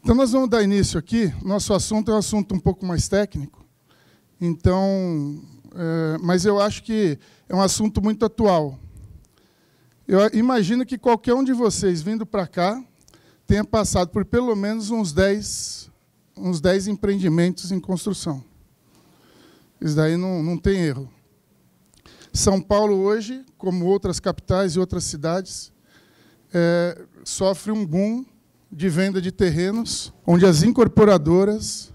Então, nós vamos dar início aqui. Nosso assunto é um assunto um pouco mais técnico, então, mas eu acho que é um assunto muito atual. Eu imagino que qualquer um de vocês, vindo para cá, tenha passado por pelo menos uns 10 empreendimentos em construção. Isso daí não tem erro. São Paulo hoje, como outras capitais e outras cidades, sofre um boom de venda de terrenos, onde as incorporadoras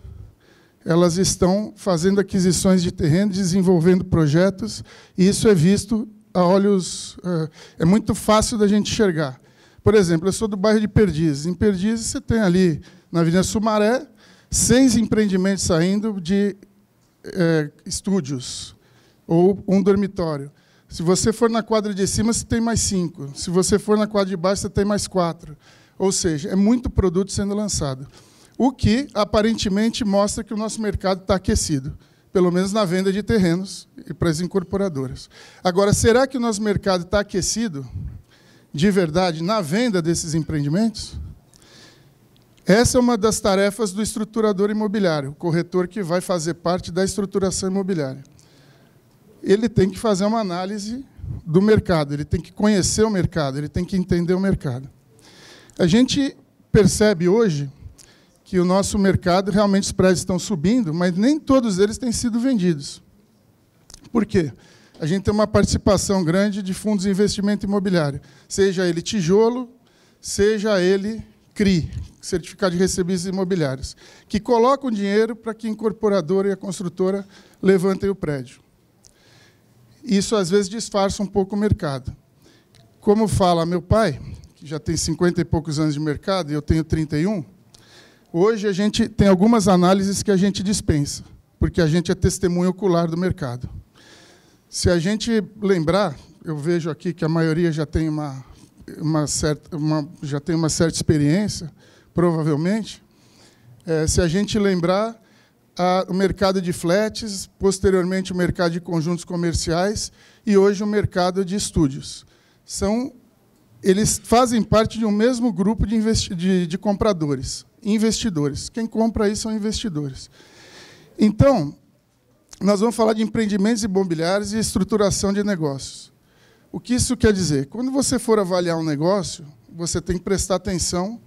elas estão fazendo aquisições de terreno, desenvolvendo projetos, e isso é visto a olhos... É muito fácil da gente enxergar. Por exemplo, eu sou do bairro de Perdizes. Em Perdizes, você tem ali, na Avenida Sumaré, 6 empreendimentos saindo de estúdios, ou um dormitório. Se você for na quadra de cima, você tem mais 5. Se você for na quadra de baixo, você tem mais 4. Ou seja, é muito produto sendo lançado. O que, aparentemente, mostra que o nosso mercado está aquecido, pelo menos na venda de terrenos e para as incorporadoras. Agora, será que o nosso mercado está aquecido, de verdade, na venda desses empreendimentos? Essa é uma das tarefas do estruturador imobiliário, o corretor que vai fazer parte da estruturação imobiliária. Ele tem que fazer uma análise do mercado, ele tem que conhecer o mercado, ele tem que entender o mercado. A gente percebe hoje que o nosso mercado, realmente os prédios estão subindo, mas nem todos eles têm sido vendidos. Por quê? A gente tem uma participação grande de fundos de investimento imobiliário, seja ele tijolo, seja ele CRI, Certificado de Recebíveis Imobiliários, que colocam dinheiro para que a incorporadora e a construtora levantem o prédio. Isso, às vezes, disfarça um pouco o mercado. Como fala meu pai, que já tem 50 e poucos anos de mercado, e eu tenho 31, hoje a gente tem algumas análises que a gente dispensa, porque a gente é testemunha ocular do mercado. Se a gente lembrar, eu vejo aqui que a maioria já tem uma certa experiência, provavelmente. Se a gente lembrar, o mercado de flats, posteriormente o mercado de conjuntos comerciais e hoje o mercado de estúdios. Eles fazem parte de um mesmo grupo de compradores, investidores. Quem compra aí são investidores. Então, nós vamos falar de empreendimentos imobiliários e estruturação de negócios. O que isso quer dizer? Quando você for avaliar um negócio, você tem que prestar atenção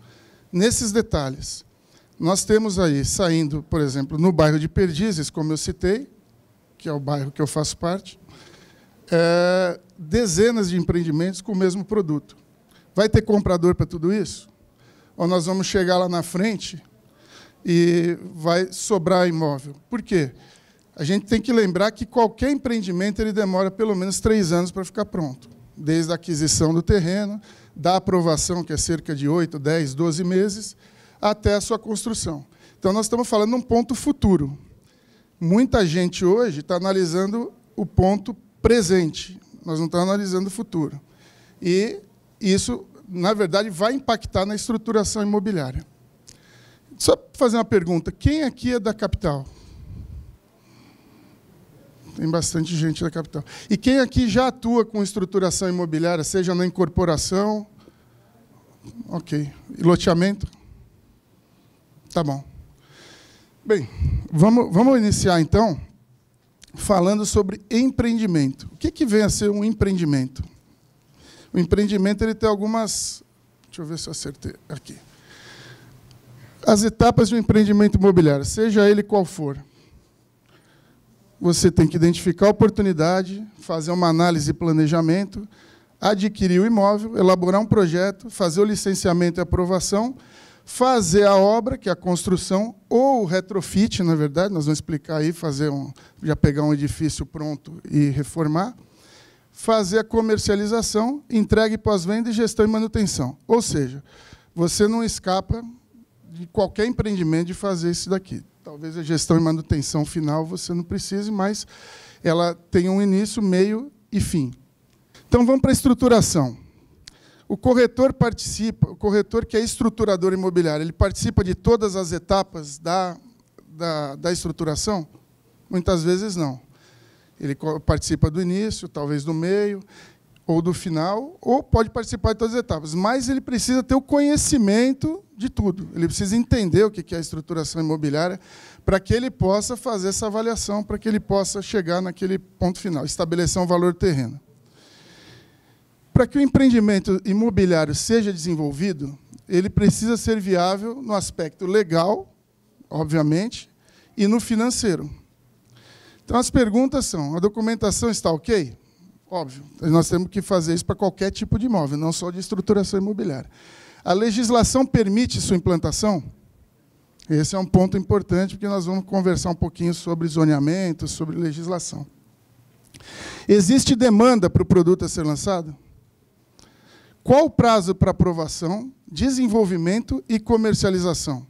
nesses detalhes. Nós temos aí, saindo, por exemplo, no bairro de Perdizes, como eu citei, que é o bairro que eu faço parte, dezenas de empreendimentos com o mesmo produto. Vai ter comprador para tudo isso? Ou nós vamos chegar lá na frente e vai sobrar imóvel? Por quê? A gente tem que lembrar que qualquer empreendimento ele demora pelo menos 3 anos para ficar pronto, desde a aquisição do terreno, da aprovação, que é cerca de 8, 10, 12 meses, até a sua construção. Então, nós estamos falando de um ponto futuro. Muita gente hoje está analisando o ponto presente, nós não estamos analisando o futuro. E isso, na verdade, vai impactar na estruturação imobiliária. Só para fazer uma pergunta, quem aqui é da capital? Tem bastante gente da capital. E quem aqui já atua com estruturação imobiliária, seja na incorporação? Ok. E loteamento? Tá bom. Bem, vamos iniciar, então, falando sobre empreendimento. O que vem a ser um empreendimento? O empreendimento ele tem algumas... Deixa eu ver se eu acertei aqui. As etapas de um empreendimento imobiliário, seja ele qual for. Você tem que identificar a oportunidade, fazer uma análise e planejamento, adquirir o imóvel, elaborar um projeto, fazer o licenciamento e aprovação, fazer a obra, que é a construção, ou o retrofit, na verdade, nós vamos explicar aí, já pegar um edifício pronto e reformar, fazer a comercialização, entrega e pós-venda e gestão e manutenção. Ou seja, você não escapa de qualquer empreendimento de fazer isso daqui. Talvez a gestão e manutenção final você não precise, mas ela tem um início, meio e fim. Então, vamos para a estruturação. O corretor participa, o corretor que é estruturador imobiliário, ele participa de todas as etapas da estruturação? Muitas vezes não. Ele participa do início, talvez do meio. ou do final, ou pode participar de todas as etapas, mas ele precisa ter o conhecimento de tudo. Ele precisa entender o que é a estruturação imobiliária para que ele possa fazer essa avaliação, para que ele possa chegar naquele ponto final, estabelecer um valor do terreno. Para que o empreendimento imobiliário seja desenvolvido, ele precisa ser viável no aspecto legal, obviamente, e no financeiro. Então, as perguntas são: a documentação está ok? Óbvio, nós temos que fazer isso para qualquer tipo de imóvel, não só de estruturação imobiliária. A legislação permite sua implantação? Esse é um ponto importante, porque nós vamos conversar um pouquinho sobre zoneamento, sobre legislação. Existe demanda para o produto a ser lançado? Qual o prazo para aprovação, desenvolvimento e comercialização?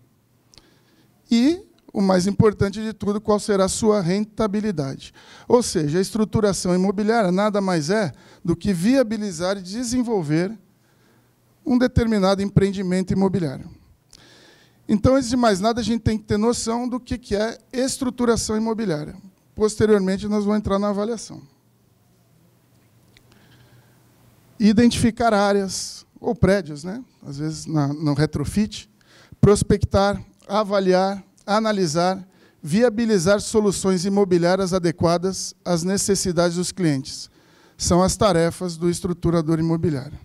E, o mais importante de tudo, qual será a sua rentabilidade? Ou seja, a estruturação imobiliária nada mais é do que viabilizar e desenvolver um determinado empreendimento imobiliário. Então, antes de mais nada, a gente tem que ter noção do que é estruturação imobiliária. Posteriormente, nós vamos entrar na avaliação. Identificar áreas ou prédios, né? Às vezes no retrofit, prospectar, avaliar, analisar, viabilizar soluções imobiliárias adequadas às necessidades dos clientes. São as tarefas do estruturador imobiliário.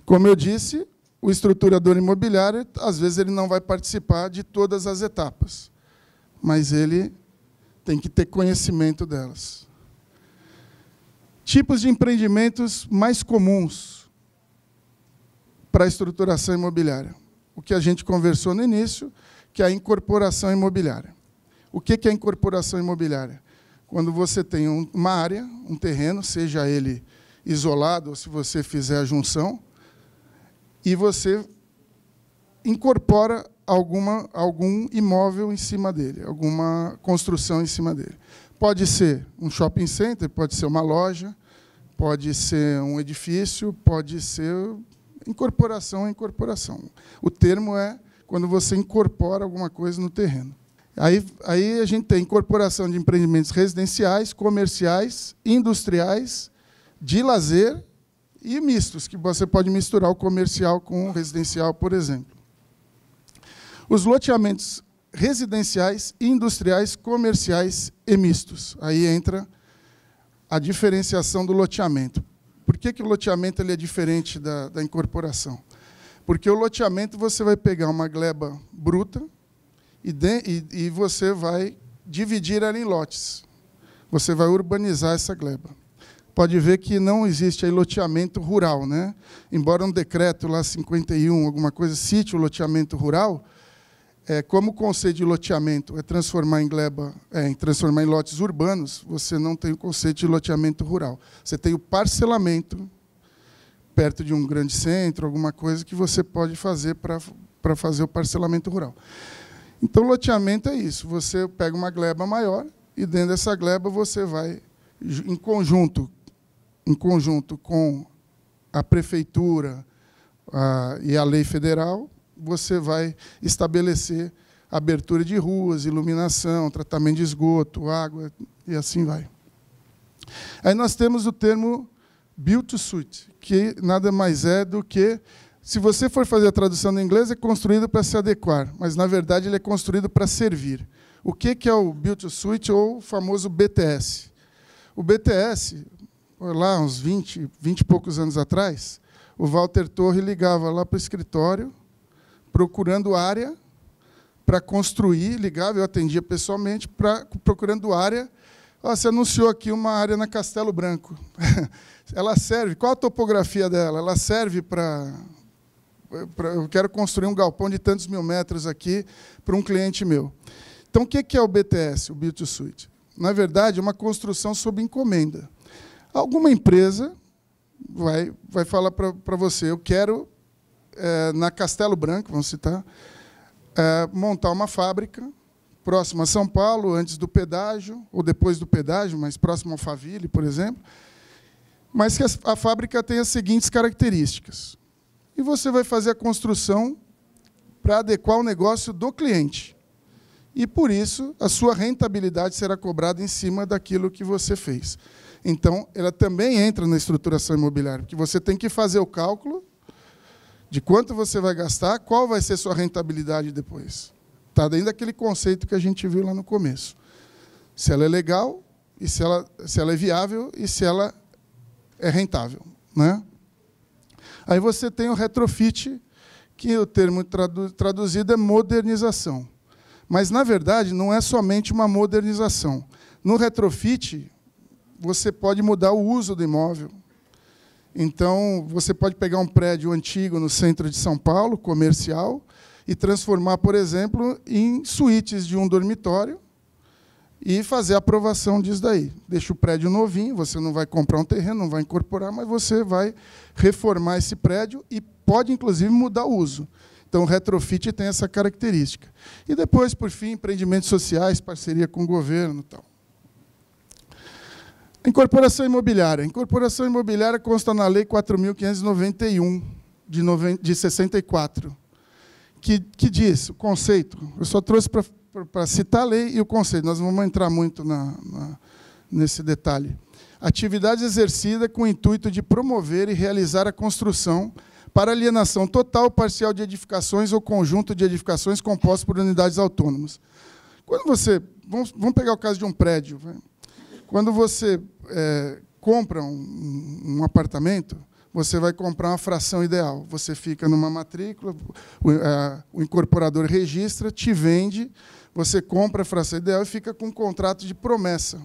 Como eu disse, o estruturador imobiliário, às vezes, ele não vai participar de todas as etapas, mas ele tem que ter conhecimento delas. Tipos de empreendimentos mais comuns para a estruturação imobiliária. O que a gente conversou no início, que é a incorporação imobiliária. O que é a incorporação imobiliária? Quando você tem uma área, um terreno, seja ele isolado ou se você fizer a junção, e você incorpora algum imóvel em cima dele, alguma construção em cima dele. Pode ser um shopping center, pode ser uma loja, pode ser um edifício, pode ser incorporação a incorporação. O termo é quando você incorpora alguma coisa no terreno. Aí a gente tem incorporação de empreendimentos residenciais, comerciais, industriais, de lazer e mistos, que você pode misturar o comercial com o residencial, por exemplo. Os loteamentos residenciais, industriais, comerciais e mistos. Aí entra a diferenciação do loteamento. Por que o loteamento ele é diferente da incorporação? Porque o loteamento você vai pegar uma gleba bruta e você vai dividir ela em lotes. Você vai urbanizar essa gleba. Pode ver que não existe aí loteamento rural, né? Embora um decreto lá 51, alguma coisa, cite o loteamento rural, como o conceito de loteamento é transformar em lotes urbanos, você não tem o conceito de loteamento rural. Você tem o parcelamento perto de um grande centro, alguma coisa que você pode fazer para fazer o parcelamento rural. Então, loteamento é isso. Você pega uma gleba maior e, dentro dessa gleba, você vai, em conjunto com a prefeitura e a lei federal, você vai estabelecer abertura de ruas, iluminação, tratamento de esgoto, água, e assim vai. Aí nós temos o termo build to suit, que nada mais é do que, se você for fazer a tradução no inglês, é construído para se adequar, mas, na verdade, ele é construído para servir. O que é o build to suit, ou o famoso BTS? O BTS, lá uns 20 e poucos anos atrás, o Walter Torre ligava lá para o escritório, procurando área para construir, ligava, eu atendia pessoalmente, procurando área. Você anunciou aqui uma área na Castelo Branco. Ela serve, qual a topografia dela? Ela serve para... Eu quero construir um galpão de tantos mil metros aqui para um cliente meu. Então, o que é o BTS, o Build to Suit? Na verdade, é uma construção sob encomenda. Alguma empresa vai falar para você, eu quero, na Castelo Branco, vamos citar, montar uma fábrica próxima a São Paulo, antes do pedágio, ou depois do pedágio, mas próximo ao Alphaville, por exemplo, mas que a fábrica tem as seguintes características. E você vai fazer a construção para adequar o negócio do cliente. E, por isso, a sua rentabilidade será cobrada em cima daquilo que você fez. Então, ela também entra na estruturação imobiliária, porque você tem que fazer o cálculo de quanto você vai gastar, qual vai ser sua rentabilidade depois. Está dentro daquele conceito que a gente viu lá no começo. Se ela é legal, e se ela é viável e se ela é rentável, né? Aí você tem o retrofit, que o termo traduzido é modernização. Mas, na verdade, não é somente uma modernização. No retrofit, você pode mudar o uso do imóvel. Então, você pode pegar um prédio antigo no centro de São Paulo, comercial, e transformar, por exemplo, em suítes de um dormitório e fazer a aprovação disso daí. Deixa o prédio novinho, você não vai comprar um terreno, não vai incorporar, mas você vai reformar esse prédio e pode, inclusive, mudar o uso. Então, o retrofit tem essa característica. E depois, por fim, empreendimentos sociais, parceria com o governo e tal. Incorporação imobiliária. A incorporação imobiliária consta na Lei 4.591, de 64, que diz, o conceito, eu só trouxe para citar a lei e o conceito, nós não vamos entrar muito nesse detalhe. Atividade exercida com o intuito de promover e realizar a construção para alienação total ou parcial de edificações ou conjunto de edificações compostos por unidades autônomas. Quando você... Vamos pegar o caso de um prédio. Quando você compra um apartamento, você vai comprar uma fração ideal. Você fica numa matrícula, o incorporador registra, te vende, você compra a fração ideal e fica com um contrato de promessa,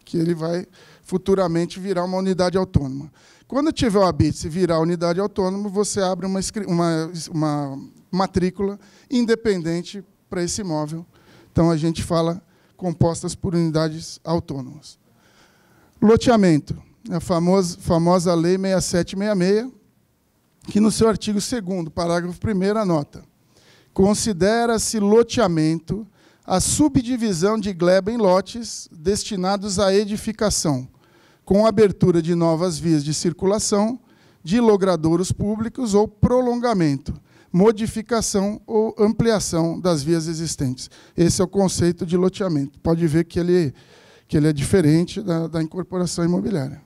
que ele vai futuramente virar uma unidade autônoma. Quando tiver o habite e virar unidade autônoma, você abre uma matrícula independente para esse imóvel. Então, a gente fala compostas por unidades autônomas. Loteamento. A famosa Lei 6766, que no seu artigo 2º, parágrafo 1º, anota: considera-se loteamento a subdivisão de gleba em lotes destinados à edificação, com abertura de novas vias de circulação, de logradouros públicos ou prolongamento, modificação ou ampliação das vias existentes. Esse é o conceito de loteamento. Pode ver que ele é diferente da incorporação imobiliária.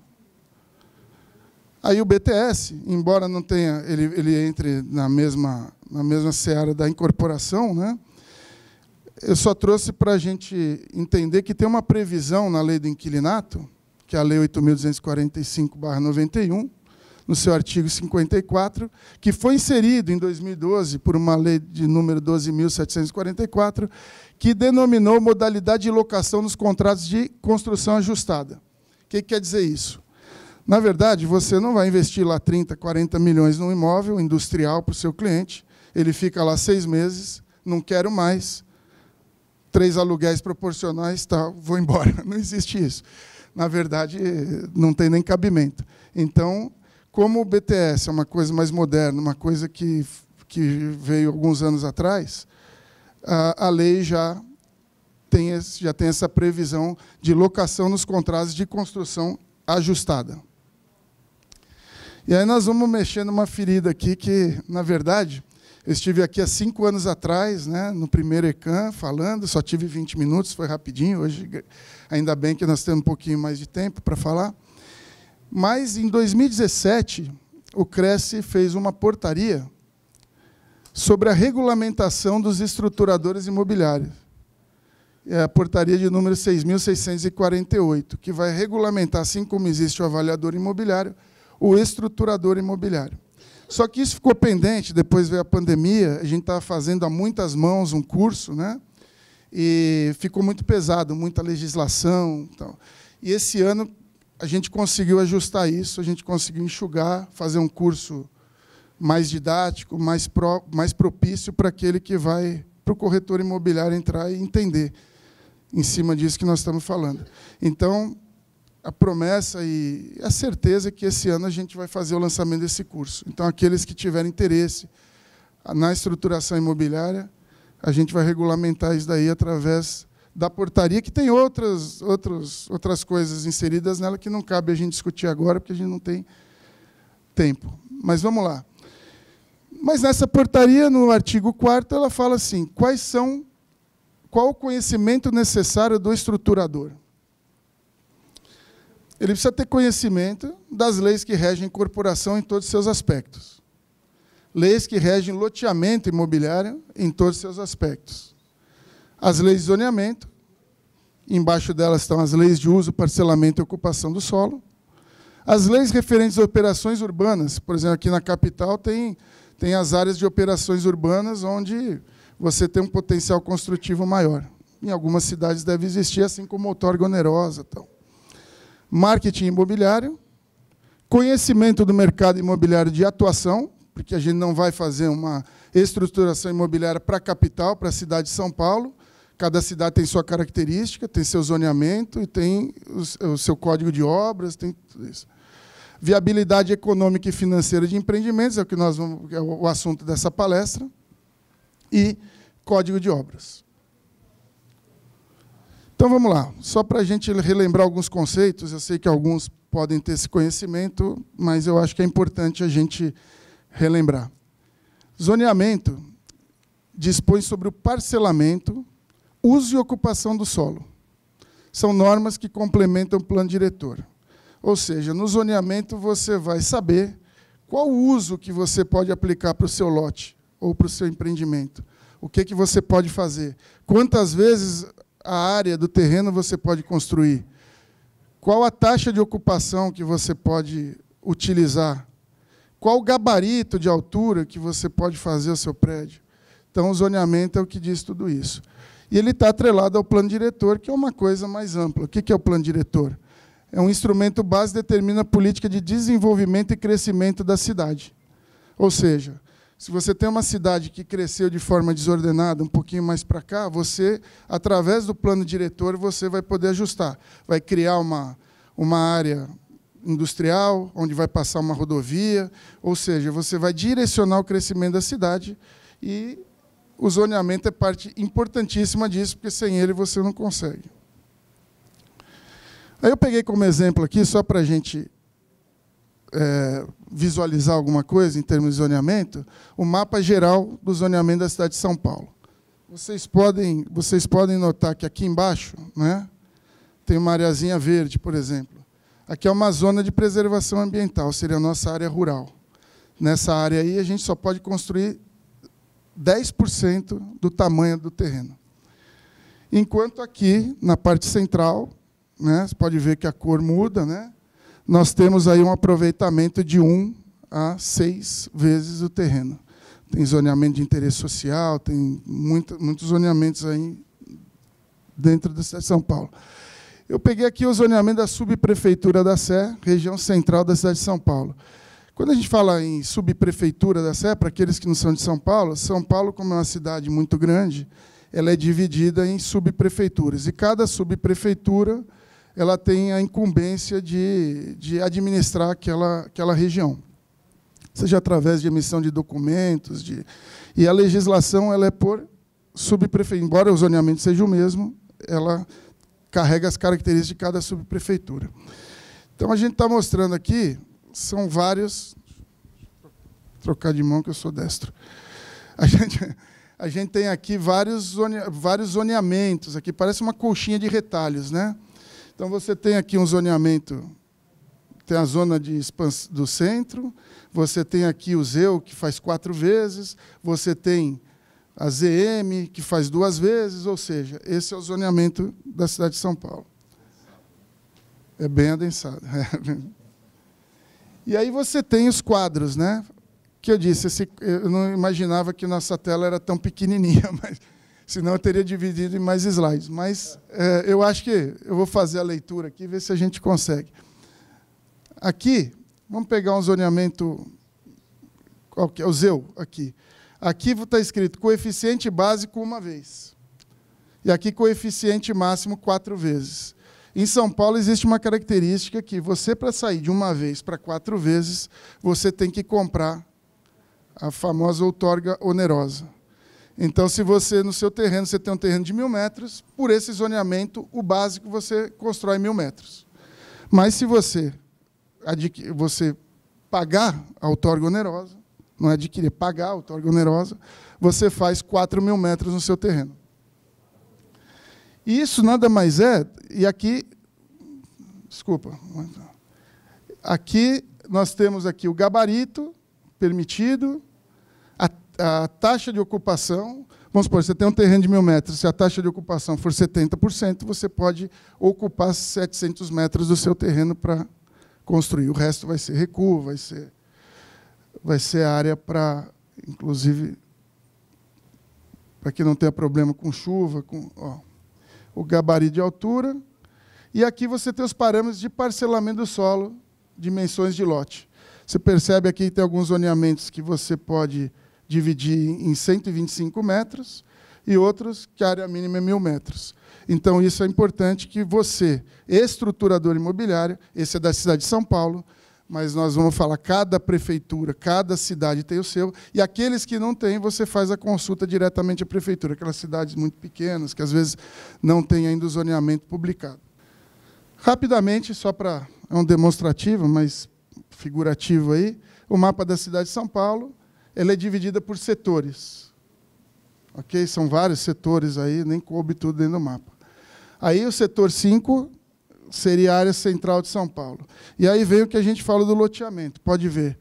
Aí o BTS, embora não tenha, ele entre na mesma seara da incorporação, né? Eu só trouxe para a gente entender que tem uma previsão na lei do inquilinato, que é a Lei 8.245/91, no seu artigo 54, que foi inserido em 2012 por uma lei de número 12.744, que denominou modalidade de locação nos contratos de construção ajustada. O que quer dizer isso? Na verdade, você não vai investir lá 30, 40 milhões num imóvel industrial para o seu cliente, ele fica lá 6 meses, não quero mais, 3 aluguéis proporcionais, tá, vou embora. Não existe isso. Na verdade, não tem nem cabimento. Então, como o BTS é uma coisa mais moderna, uma coisa que veio alguns anos atrás, a lei já tem essa previsão de locação nos contratos de construção ajustada. E aí nós vamos mexer numa ferida aqui que, na verdade, eu estive aqui há 5 anos atrás, né, no primeiro ECAM, falando, só tive 20 minutos, foi rapidinho, hoje ainda bem que nós temos um pouquinho mais de tempo para falar. Mas, em 2017, o Cresce fez uma portaria sobre a regulamentação dos estruturadores imobiliários. É a portaria de número 6.648, que vai regulamentar, assim como existe o avaliador imobiliário, o estruturador imobiliário. Só que isso ficou pendente, depois veio a pandemia, a gente estava fazendo a muitas mãos um curso, né? E ficou muito pesado, muita legislação. Então. E esse ano a gente conseguiu ajustar isso, a gente conseguiu enxugar, fazer um curso mais didático, mais propício para aquele que vai, para o corretor imobiliário entrar e entender em cima disso que nós estamos falando. Então, a promessa e a certeza é que esse ano a gente vai fazer o lançamento desse curso. Então, aqueles que tiverem interesse na estruturação imobiliária, a gente vai regulamentar isso daí através da portaria, que tem outras coisas inseridas nela que não cabe a gente discutir agora, porque a gente não tem tempo. Mas vamos lá. Mas nessa portaria, no artigo 4º, ela fala assim, qual o conhecimento necessário do estruturador? ele precisa ter conhecimento das leis que regem corporação em todos os seus aspectos. Leis que regem loteamento imobiliário em todos os seus aspectos. As leis de zoneamento, embaixo delas estão as leis de uso, parcelamento e ocupação do solo. As leis referentes a operações urbanas, por exemplo, aqui na capital tem as áreas de operações urbanas, onde você tem um potencial construtivo maior. Em algumas cidades deve existir, assim como outorga onerosa. Então. Marketing imobiliário, conhecimento do mercado imobiliário de atuação, porque a gente não vai fazer uma estruturação imobiliária para a capital, para a cidade de São Paulo. Cada cidade tem sua característica, tem seu zoneamento e tem o seu código de obras, tem tudo isso. Viabilidade econômica e financeira de empreendimentos, é o assunto dessa palestra, e código de obras. Então, vamos lá. Só para a gente relembrar alguns conceitos, eu sei que alguns podem ter esse conhecimento, mas eu acho que é importante a gente relembrar. Zoneamento dispõe sobre o parcelamento, uso e ocupação do solo. São normas que complementam o plano diretor. Ou seja, no zoneamento você vai saber qual o uso que você pode aplicar para o seu lote ou para o seu empreendimento. O que você pode fazer? Quantas vezes a área do terreno você pode construir? Qual a taxa de ocupação que você pode utilizar? Qual o gabarito de altura que você pode fazer o seu prédio? Então, o zoneamento é o que diz tudo isso. E ele está atrelado ao plano diretor, que é uma coisa mais ampla. O que é o plano diretor? É um instrumento base que determina a política de desenvolvimento e crescimento da cidade. Ou seja, se você tem uma cidade que cresceu de forma desordenada, um pouquinho mais para cá, você, através do plano diretor, você vai poder ajustar. Vai criar uma área industrial, onde vai passar uma rodovia, ou seja, você vai direcionar o crescimento da cidade e o zoneamento é parte importantíssima disso, porque sem ele você não consegue. Aí eu peguei como exemplo aqui, só para a gente visualizar alguma coisa em termos de zoneamento, o mapa geral do zoneamento da cidade de São Paulo. Vocês podem notar que aqui embaixo, né, tem uma areazinha verde, por exemplo. Aqui é uma zona de preservação ambiental, seria a nossa área rural. Nessa área aí, a gente só pode construir 10% do tamanho do terreno. Enquanto aqui, na parte central, né, você pode ver que a cor muda, né, nós temos aí um aproveitamento de 1 a 6 vezes o terreno. Tem zoneamento de interesse social, tem muitos zoneamentos aí dentro da cidade de São Paulo. Eu peguei aqui o zoneamento da subprefeitura da Sé, região central da cidade de São Paulo. Quando a gente fala em subprefeitura da Sé, para aqueles que não são de São Paulo, como é uma cidade muito grande, ela é dividida em subprefeituras. E cada subprefeitura ela tem a incumbência de administrar aquela região, seja através de emissão de documentos. E a legislação ela é por subprefeitura. Embora o zoneamento seja o mesmo, ela carrega as características de cada subprefeitura. Então, a gente está mostrando aqui, são vários... Trocar de mão, que eu sou destro. A gente tem aqui vários zoneamentos. Aqui parece uma colchinha de retalhos, né? Então, você tem aqui um zoneamento, tem a zona do centro, você tem aqui o ZEU, que faz 4 vezes, você tem a ZM, que faz 2 vezes, ou seja, esse é o zoneamento da cidade de São Paulo. É bem adensado. E aí você tem os quadros, né? Que eu disse, eu não imaginava que nossa tela era tão pequenininha, mas senão eu teria dividido em mais slides. Mas eu acho que eu vou fazer a leitura aqui e ver se a gente consegue. Aqui, vamos pegar um zoneamento, qual que é? O ZEU, aqui. Aqui está escrito coeficiente básico 1 vez. E aqui coeficiente máximo 4 vezes. Em São Paulo existe uma característica que você, para sair de 1 vez para 4 vezes, você tem que comprar a famosa outorga onerosa. Então, se você, no seu terreno, você tem um terreno de 1.000 metros, por esse zoneamento, o básico você constrói 1.000 metros. Mas se você pagar a outorga onerosa, não é adquirir, pagar a outorga onerosa, você faz 4.000 metros no seu terreno. E isso nada mais é, e aqui desculpa. Aqui nós temos aqui o gabarito permitido, a taxa de ocupação. Vamos supor, você tem um terreno de 1.000 metros, se a taxa de ocupação for 70%, você pode ocupar 700 metros do seu terreno para construir. O resto vai ser recuo, vai ser área para, inclusive, para que não tenha problema com chuva, o gabarito de altura. E aqui você tem os parâmetros de parcelamento do solo, dimensões de lote. Você percebe aqui que tem alguns zoneamentos que você pode dividir em 125 metros e outros que a área mínima é 1.000 metros. Então, isso é importante que você, estruturador imobiliário, esse é da cidade de São Paulo, mas nós vamos falar, cada prefeitura, cada cidade tem o seu, e aqueles que não têm, você faz a consulta diretamente à prefeitura, aquelas cidades muito pequenas, que às vezes não têm ainda o zoneamento publicado. Rapidamente, só para... é um demonstrativo, mas figurativo aí, o mapa da cidade de São Paulo, ela é dividida por setores. Ok? São vários setores aí, nem coube tudo dentro do mapa. Aí o setor 5 seria a área central de São Paulo. E aí vem o que a gente fala do loteamento. Pode ver,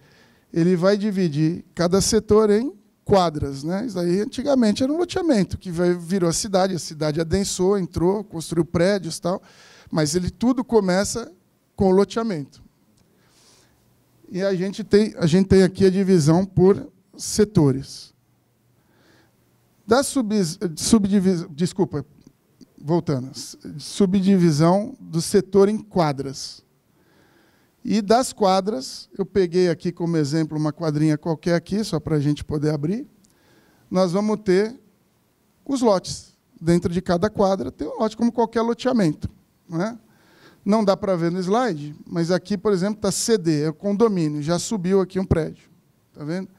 ele vai dividir cada setor em quadras, né? Isso aí antigamente era um loteamento, que virou a cidade adensou, entrou, construiu prédios e tal, mas ele tudo começa com o loteamento. E a gente tem aqui a divisão por setores. Da subdivisão do setor em quadras. E das quadras, eu peguei aqui como exemplo uma quadrinha qualquer aqui, só para a gente poder abrir. Nós vamos ter os lotes. Dentro de cada quadra tem um lote, como qualquer loteamento, não é? Não dá para ver no slide, mas aqui, por exemplo, está CD, é o condomínio, já subiu aqui um prédio. Está vendo?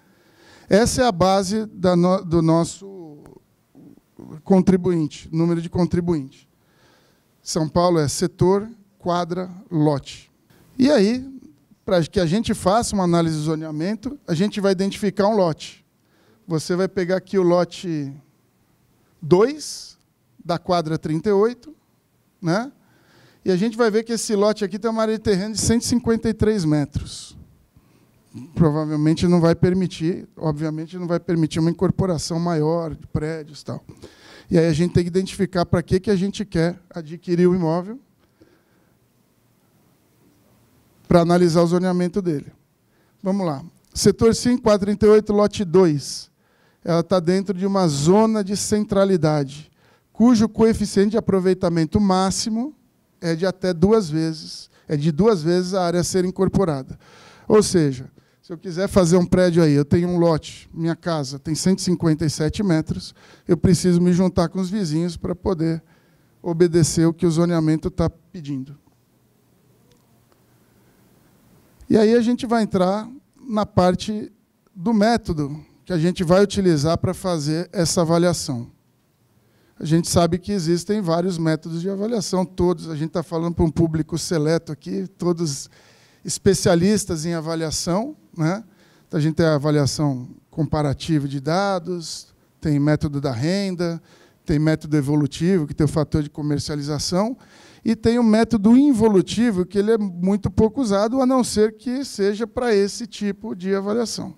Essa é a base do nosso contribuinte, número de contribuinte. São Paulo é setor, quadra, lote. E aí, para que a gente faça uma análise de zoneamento, a gente vai identificar um lote. Você vai pegar aqui o lote 2, da quadra 38, né? E a gente vai ver que esse lote aqui tem uma área de terreno de 153 metros. Provavelmente não vai permitir, obviamente, não vai permitir uma incorporação maior de prédios e tal. E aí a gente tem que identificar para que a gente quer adquirir o imóvel para analisar o zoneamento dele. Vamos lá. Setor 5, 438, lote 2. Ela está dentro de uma zona de centralidade, cujo coeficiente de aproveitamento máximo é de até 2 vezes, de 2 vezes a área a ser incorporada. Ou seja, se eu quiser fazer um prédio aí, eu tenho um lote, minha casa tem 157 metros, eu preciso me juntar com os vizinhos para poder obedecer o que o zoneamento está pedindo. E aí a gente vai entrar na parte do método que a gente vai utilizar para fazer essa avaliação. A gente sabe que existem vários métodos de avaliação, todos, a gente está falando para um público seleto aqui, todos especialistas em avaliação, né? Então, a gente tem a avaliação comparativa de dados, tem método da renda, tem método evolutivo, que tem o fator de comercialização, e tem o método involutivo, que ele é muito pouco usado, a não ser que seja para esse tipo de avaliação.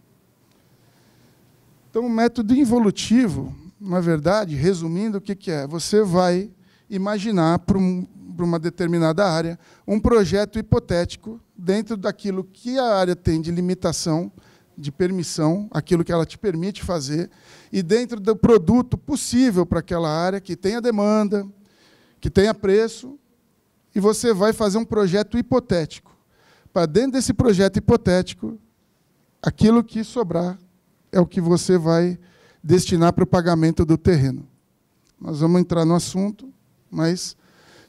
Então, o método involutivo, na verdade, resumindo, o que é? Você vai imaginar para uma determinada área um projeto hipotético dentro daquilo que a área tem de limitação, de permissão, aquilo que ela te permite fazer, e dentro do produto possível para aquela área, que tenha demanda, que tenha preço, e você vai fazer um projeto hipotético. Para dentro desse projeto hipotético, aquilo que sobrar é o que você vai destinar para o pagamento do terreno. Nós vamos entrar no assunto, mas...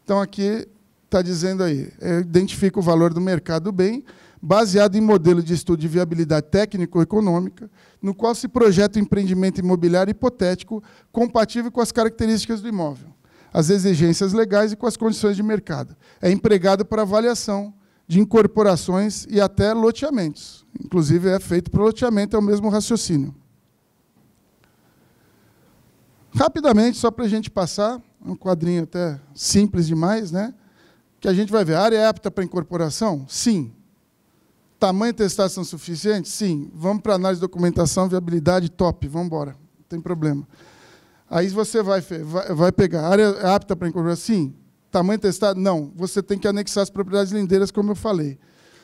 Então, aqui está dizendo aí, identifica o valor do mercado do bem, baseado em modelo de estudo de viabilidade técnico-econômica, no qual se projeta o empreendimento imobiliário hipotético compatível com as características do imóvel, as exigências legais e com as condições de mercado. É empregado para avaliação de incorporações e até loteamentos. Inclusive, é feito para loteamento, é o mesmo raciocínio. Rapidamente, só para a gente passar, um quadrinho até simples demais, né? que a gente vai ver. A área é apta para incorporação? Sim. Tamanho e testagem são suficientes? Sim. Vamos para análise de documentação, viabilidade, top, vamos embora, não tem problema. Aí você vai pegar. A área é apta para incorporação? Sim. Tamanho testado? Não. Você tem que anexar as propriedades lindeiras, como eu falei.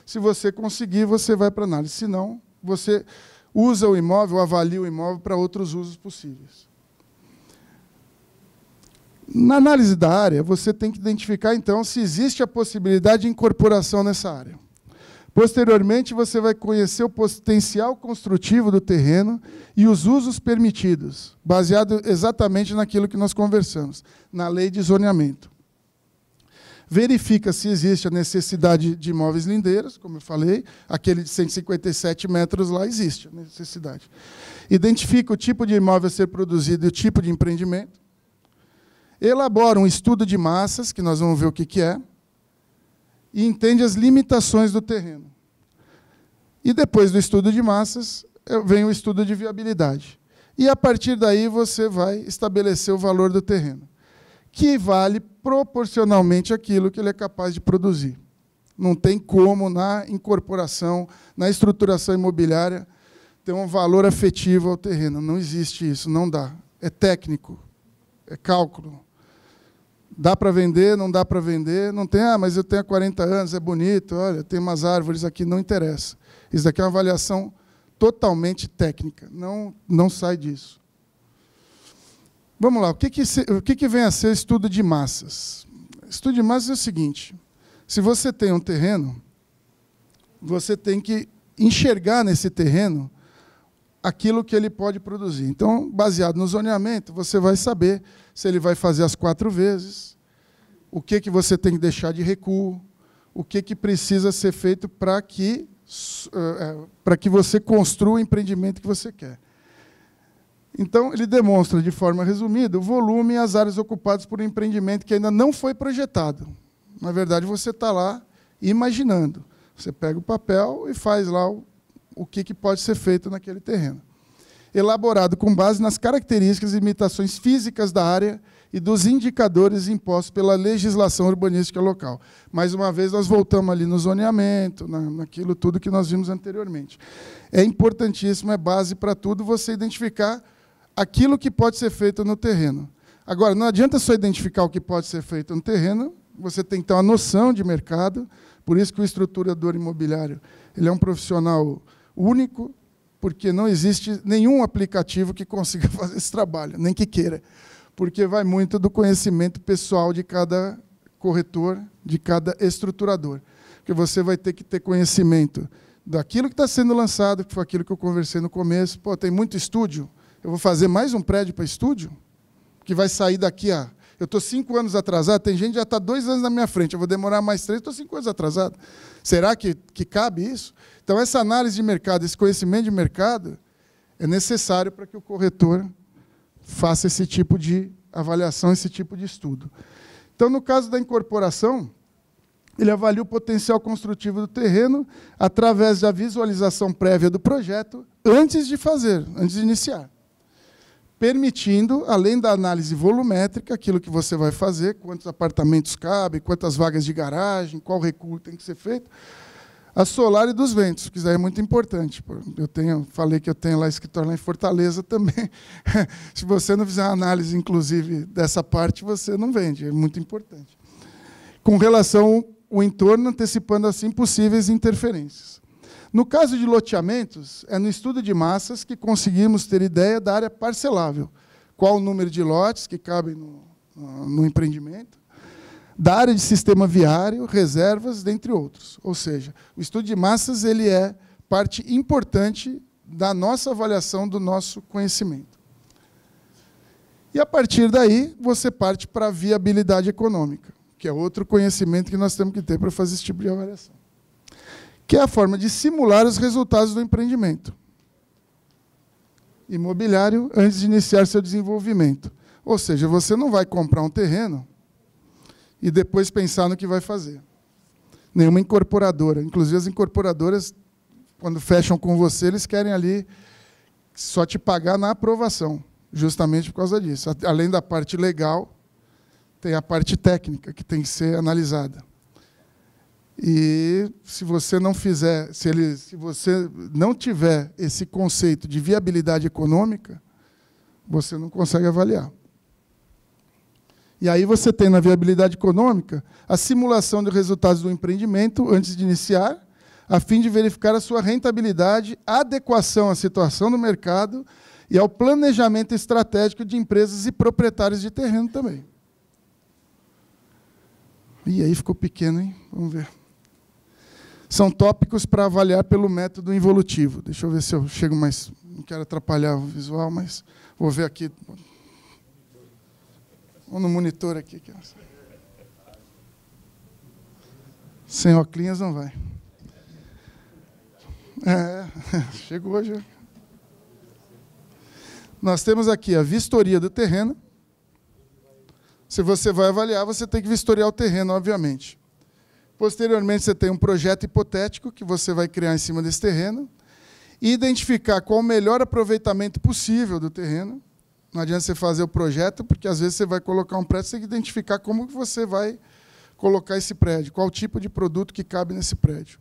Se você conseguir, você vai para análise. Se não, você usa o imóvel, avalia o imóvel para outros usos possíveis. Na análise da área, você tem que identificar, então, se existe a possibilidade de incorporação nessa área. Posteriormente, você vai conhecer o potencial construtivo do terreno e os usos permitidos, baseado exatamente naquilo que nós conversamos, na lei de zoneamento. Verifica se existe a necessidade de imóveis lindeiros, como eu falei, aquele de 157 metros lá existe a necessidade. Identifica o tipo de imóvel a ser produzido e o tipo de empreendimento. Elabora um estudo de massas, que nós vamos ver o que é, e entende as limitações do terreno. E depois do estudo de massas, vem o estudo de viabilidade. E, a partir daí, você vai estabelecer o valor do terreno, que vale proporcionalmente àquilo que ele é capaz de produzir. Não tem como, na incorporação, na estruturação imobiliária, ter um valor afetivo ao terreno. Não existe isso, não dá. É técnico, é cálculo. Dá para vender, não dá para vender. Não tem, mas eu tenho 40 anos, é bonito, olha, tem umas árvores aqui, não interessa. Isso daqui é uma avaliação totalmente técnica, não sai disso. Vamos lá, o que vem a ser estudo de massas? Estudo de massas é o seguinte, se você tem um terreno, você tem que enxergar nesse terreno aquilo que ele pode produzir. Então, baseado no zoneamento, você vai saber se ele vai fazer as 4 vezes, o que você tem que deixar de recuo, o que precisa ser feito para que você construa o empreendimento que você quer. Então, ele demonstra, de forma resumida, o volume e as áreas ocupadas por um empreendimento que ainda não foi projetado. Na verdade, você está lá imaginando. Você pega o papel e faz lá o que pode ser feito naquele terreno. Elaborado com base nas características e limitações físicas da área e dos indicadores impostos pela legislação urbanística local. Mais uma vez, nós voltamos ali no zoneamento, naquilo tudo que nós vimos anteriormente. É importantíssimo, é base para tudo, você identificar aquilo que pode ser feito no terreno. Agora, não adianta só identificar o que pode ser feito no terreno, você tem que ter uma noção de mercado, por isso que o estruturador imobiliário ele é um profissional único, porque não existe nenhum aplicativo que consiga fazer esse trabalho, nem que queira, porque vai muito do conhecimento pessoal de cada corretor, de cada estruturador. Porque você vai ter que ter conhecimento daquilo que está sendo lançado, que foi aquilo que eu conversei no começo. Pô, tem muito estúdio, eu vou fazer mais um prédio para estúdio, que vai sair daqui a... Eu estou 5 anos atrasado, tem gente que já está 2 anos na minha frente, eu vou demorar mais 3, estou 5 anos atrasado. Será que cabe isso? Então, essa análise de mercado, esse conhecimento de mercado, é necessário para que o corretor faça esse tipo de avaliação, esse tipo de estudo. Então, no caso da incorporação, ele avalia o potencial construtivo do terreno através da visualização prévia do projeto antes de fazer, antes de iniciar. Permitindo, além da análise volumétrica, aquilo que você vai fazer, quantos apartamentos cabem, quantas vagas de garagem, qual recuo tem que ser feito, a solar e dos ventos, que isso é muito importante. Falei que eu tenho lá escritório lá em Fortaleza também. Se você não fizer uma análise, inclusive, dessa parte, você não vende, é muito importante. Com relação ao entorno, antecipando assim possíveis interferências. No caso de loteamentos, é no estudo de massas que conseguimos ter ideia da área parcelável, qual o número de lotes que cabem no empreendimento, da área de sistema viário, reservas, dentre outros. Ou seja, o estudo de massas ele é parte importante da nossa avaliação do nosso conhecimento. E, a partir daí, você parte para a viabilidade econômica, que é outro conhecimento que nós temos que ter para fazer esse tipo de avaliação, que é a forma de simular os resultados do empreendimento imobiliário antes de iniciar seu desenvolvimento. Ou seja, você não vai comprar um terreno e depois pensar no que vai fazer. Nenhuma incorporadora. Inclusive, as incorporadoras, quando fecham com você, eles querem ali só te pagar na aprovação, justamente por causa disso. Além da parte legal, tem a parte técnica que tem que ser analisada. E se você não fizer, se você não tiver esse conceito de viabilidade econômica, você não consegue avaliar. E aí você tem na viabilidade econômica a simulação de resultados do empreendimento antes de iniciar, a fim de verificar a sua rentabilidade, adequação à situação do mercado e ao planejamento estratégico de empresas e proprietários de terreno também. E aí ficou pequeno, hein? Vamos ver. São tópicos para avaliar pelo método involutivo. Deixa eu ver se eu chego mais... Não quero atrapalhar o visual, mas vou ver aqui. Ou no monitor aqui. Sem óculos não vai. Chegou já. Nós temos aqui a vistoria do terreno. Se você vai avaliar, você tem que vistoriar o terreno, obviamente. Posteriormente, você tem um projeto hipotético que você vai criar em cima desse terreno e identificar qual o melhor aproveitamento possível do terreno. Não adianta você fazer o projeto, porque às vezes você vai colocar um prédio, você tem que identificar como que você vai colocar esse prédio, qual tipo de produto que cabe nesse prédio.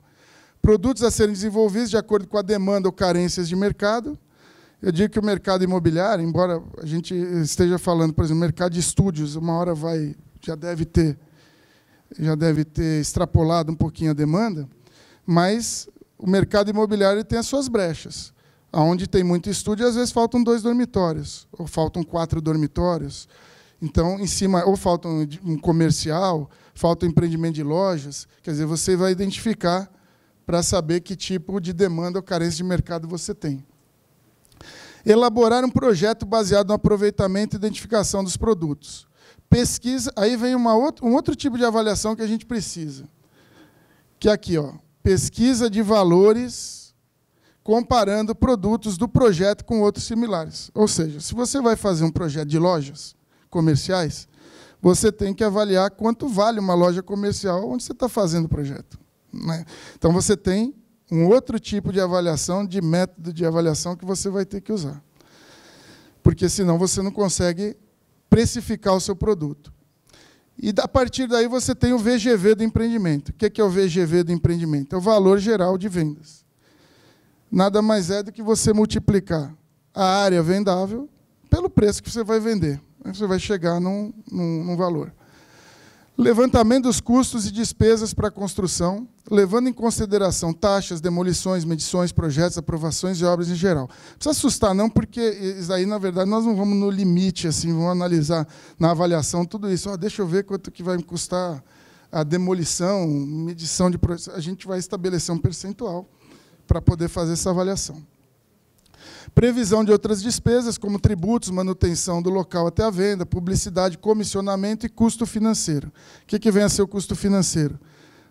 Produtos a serem desenvolvidos de acordo com a demanda ou carências de mercado. Eu digo que o mercado imobiliário, embora a gente esteja falando, por exemplo, mercado de estúdios, uma hora já deve ter extrapolado um pouquinho a demanda, mas o mercado imobiliário tem as suas brechas. Onde tem muito estúdio, às vezes faltam 2 dormitórios, ou faltam 4 dormitórios. Então, em cima, ou falta um comercial, falta um empreendimento de lojas. Quer dizer, você vai identificar para saber que tipo de demanda ou carência de mercado você tem. Elaborar um projeto baseado no aproveitamento e identificação dos produtos. Pesquisa, aí vem um outro tipo de avaliação que a gente precisa, que é aqui, ó, pesquisa de valores comparando produtos do projeto com outros similares. Ou seja, se você vai fazer um projeto de lojas comerciais, você tem que avaliar quanto vale uma loja comercial onde você está fazendo o projeto, né? Então, você tem um outro tipo de avaliação, de método de avaliação que você vai ter que usar. Porque, senão, você não consegue precificar o seu produto. E, a partir daí, você tem o VGV do empreendimento. O que é o VGV do empreendimento? É o valor geral de vendas. Nada mais é do que você multiplicar a área vendável pelo preço que você vai vender. Aí você vai chegar num valor. Levantamento dos custos e despesas para a construção, levando em consideração taxas, demolições, medições, projetos, aprovações e obras em geral. Não precisa assustar, não, porque isso aí, na verdade, nós não vamos no limite, assim, vamos analisar na avaliação tudo isso. Deixa eu ver quanto que vai me custar a demolição, medição de projetos. A gente vai estabelecer um percentual para poder fazer essa avaliação. Previsão de outras despesas, como tributos, manutenção do local até a venda, publicidade, comissionamento e custo financeiro. O que vem a ser o custo financeiro?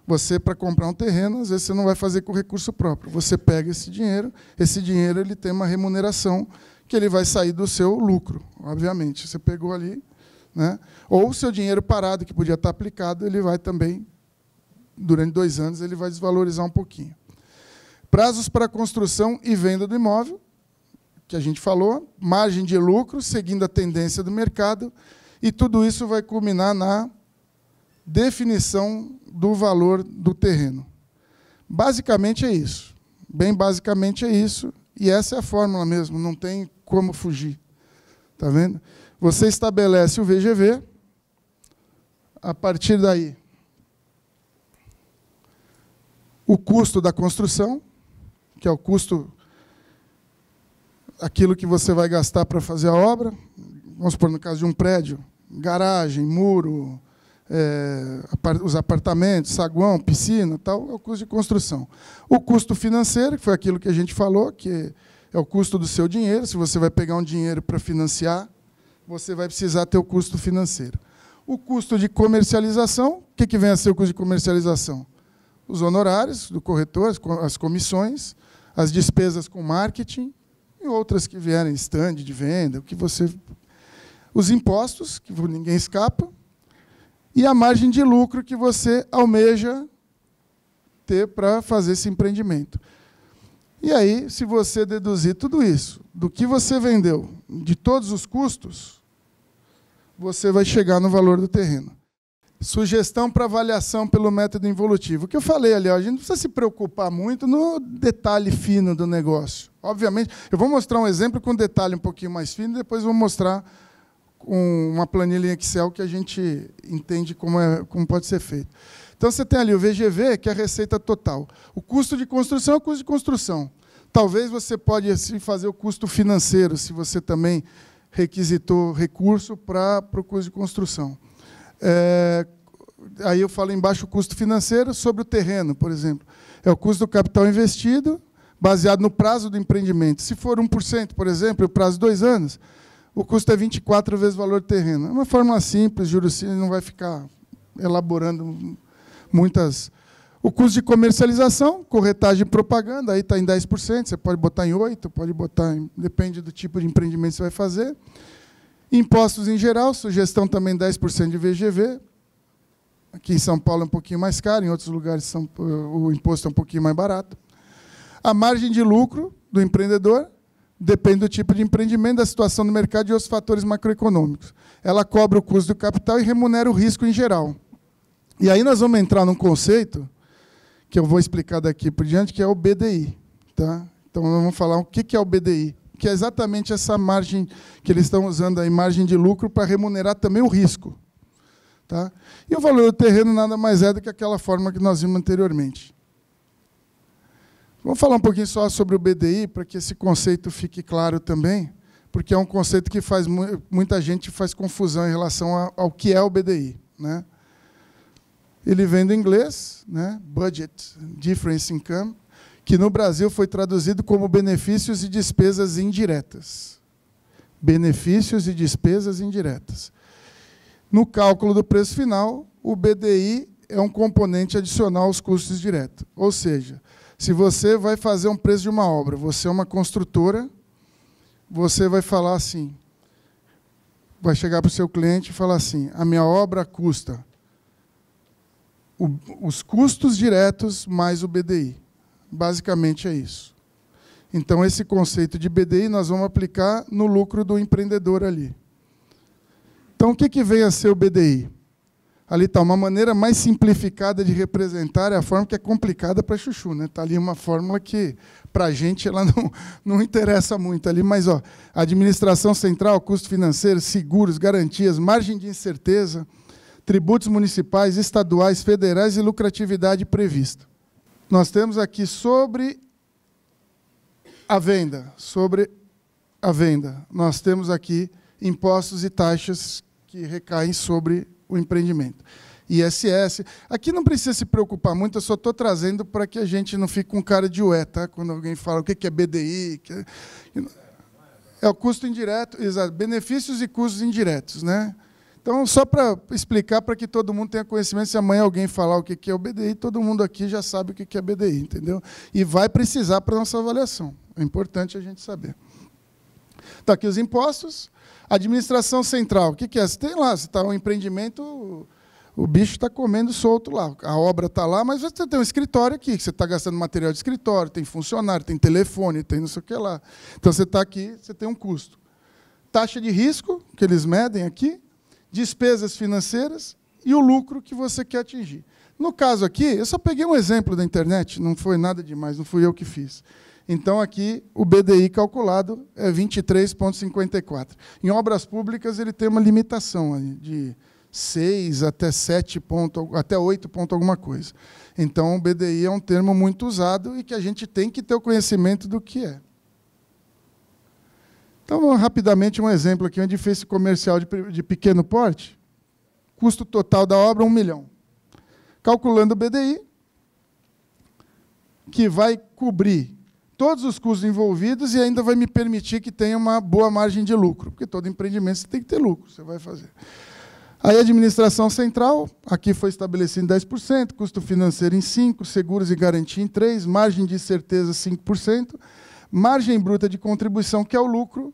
Você, para comprar um terreno, às vezes você não vai fazer com recurso próprio. Você pega esse dinheiro ele tem uma remuneração que ele vai sair do seu lucro, obviamente. Você pegou ali, né? Ou o seu dinheiro parado, que podia estar aplicado, ele vai também, durante 2 anos, ele vai desvalorizar um pouquinho. Prazos para construção e venda do imóvel, que a gente falou, margem de lucro, seguindo a tendência do mercado, e tudo isso vai culminar na definição do valor do terreno. Basicamente é isso. Bem basicamente é isso, e essa é a fórmula mesmo, não tem como fugir. Está vendo? Você estabelece o VGV, a partir daí, o custo da construção, que é o custo, aquilo que você vai gastar para fazer a obra, vamos supor, no caso de um prédio, garagem, muro, os apartamentos, saguão, piscina, tal, é o custo de construção. O custo financeiro, que foi aquilo que a gente falou, que é o custo do seu dinheiro. Se você vai pegar um dinheiro para financiar, você vai precisar ter o custo financeiro. O custo de comercialização, o que vem a ser o custo de comercialização? Os honorários do corretor, as comissões, as despesas com marketing e outras que vierem, stand de venda, o que você... Os impostos, que ninguém escapa, e a margem de lucro que você almeja ter para fazer esse empreendimento. E aí, se você deduzir tudo isso, do que você vendeu, de todos os custos, você vai chegar no valor do terreno. Sugestão para avaliação pelo método involutivo. O que eu falei ali, ó, a gente não precisa se preocupar muito no detalhe fino do negócio. Obviamente, eu vou mostrar um exemplo com detalhe um pouquinho mais fino, e depois vou mostrar uma planilha em Excel que a gente entende como pode ser feito. Então, você tem ali o VGV, que é a receita total. O custo de construção é o custo de construção. Talvez você pode assim, fazer o custo financeiro, se você também requisitou recurso para o custo de construção. Aí eu falo embaixo o custo financeiro sobre o terreno, por exemplo. É o custo do capital investido, baseado no prazo do empreendimento. Se for 1%, por exemplo, o prazo de 2 anos, o custo é 24 vezes o valor do terreno. É uma fórmula simples, juros simples, não vai ficar elaborando muitas... O custo de comercialização, corretagem e propaganda, aí está em 10%, você pode botar em 8%, pode botar depende do tipo de empreendimento que você vai fazer. Impostos em geral, sugestão também 10% de VGV. Aqui em São Paulo é um pouquinho mais caro, em outros lugares o imposto é um pouquinho mais barato. A margem de lucro do empreendedor depende do tipo de empreendimento, da situação do mercado e outros fatores macroeconômicos. Ela cobra o custo do capital e remunera o risco em geral. E aí nós vamos entrar num conceito que eu vou explicar daqui por diante, que é o BDI. Tá? Então, nós vamos falar o que é o BDI, que é exatamente essa margem que eles estão usando aí, margem de lucro, para remunerar também o risco. Tá? E o valor do terreno nada mais é do que aquela forma que nós vimos anteriormente. Vamos falar um pouquinho só sobre o BDI, para que esse conceito fique claro também, porque é um conceito que muita gente faz confusão em relação ao que é o BDI. Né? Ele vem do inglês, né? Budget Difference Income, que no Brasil foi traduzido como benefícios e despesas indiretas. Benefícios e despesas indiretas. No cálculo do preço final, o BDI é um componente adicional aos custos diretos. Ou seja, se você vai fazer um preço de uma obra, você é uma construtora, você vai falar assim, vai chegar para o seu cliente e falar assim, a minha obra custa os custos diretos mais o BDI. Basicamente é isso. Então, esse conceito de BDI nós vamos aplicar no lucro do empreendedor ali. Então, o que vem a ser o BDI? Ali está uma maneira mais simplificada de representar, é a forma que é complicada para chuchu. Está ali uma fórmula que, para a gente, ela não interessa muito. Ali, mas ó, administração central, custo financeiro, seguros, garantias, margem de incerteza, tributos municipais, estaduais, federais e lucratividade prevista. Nós temos aqui sobre a venda. Nós temos aqui impostos e taxas que recaem sobre o empreendimento. ISS. Aqui não precisa se preocupar muito, eu só estou trazendo para que a gente não fique com cara de ué, tá? Quando alguém fala o que é BDI. É o custo indireto, exato, benefícios e custos indiretos, né? Então, só para explicar, para que todo mundo tenha conhecimento, se amanhã alguém falar o que é o BDI, todo mundo aqui já sabe o que é BDI, entendeu? E vai precisar para a nossa avaliação. É importante a gente saber. Está aqui os impostos. Administração central. O que é? Você tem lá, você está um empreendimento, o bicho está comendo solto lá. A obra está lá, mas você tem um escritório aqui, que você está gastando material de escritório, tem funcionário, tem telefone, tem não sei o que lá. Então, você está aqui, você tem um custo. Taxa de risco, que eles medem aqui, despesas financeiras e o lucro que você quer atingir. No caso aqui, eu só peguei um exemplo da internet, não foi nada demais, não fui eu que fiz. Então, aqui, o BDI calculado é 23,54. Em obras públicas, ele tem uma limitação aí, de 6 até 7 pontos, até 8 pontos alguma coisa. Então, o BDI é um termo muito usado e que a gente tem que ter o conhecimento do que é. Então, rapidamente, um exemplo aqui, um edifício comercial de pequeno porte, custo total da obra, 1 milhão. Calculando o BDI, que vai cobrir todos os custos envolvidos e ainda vai me permitir que tenha uma boa margem de lucro, porque todo empreendimento você tem que ter lucro, você vai fazer. Aí, a administração central, aqui foi estabelecido em 10%, custo financeiro em 5%, seguros e garantia em 3%, margem de certeza 5%, margem bruta de contribuição, que é o lucro,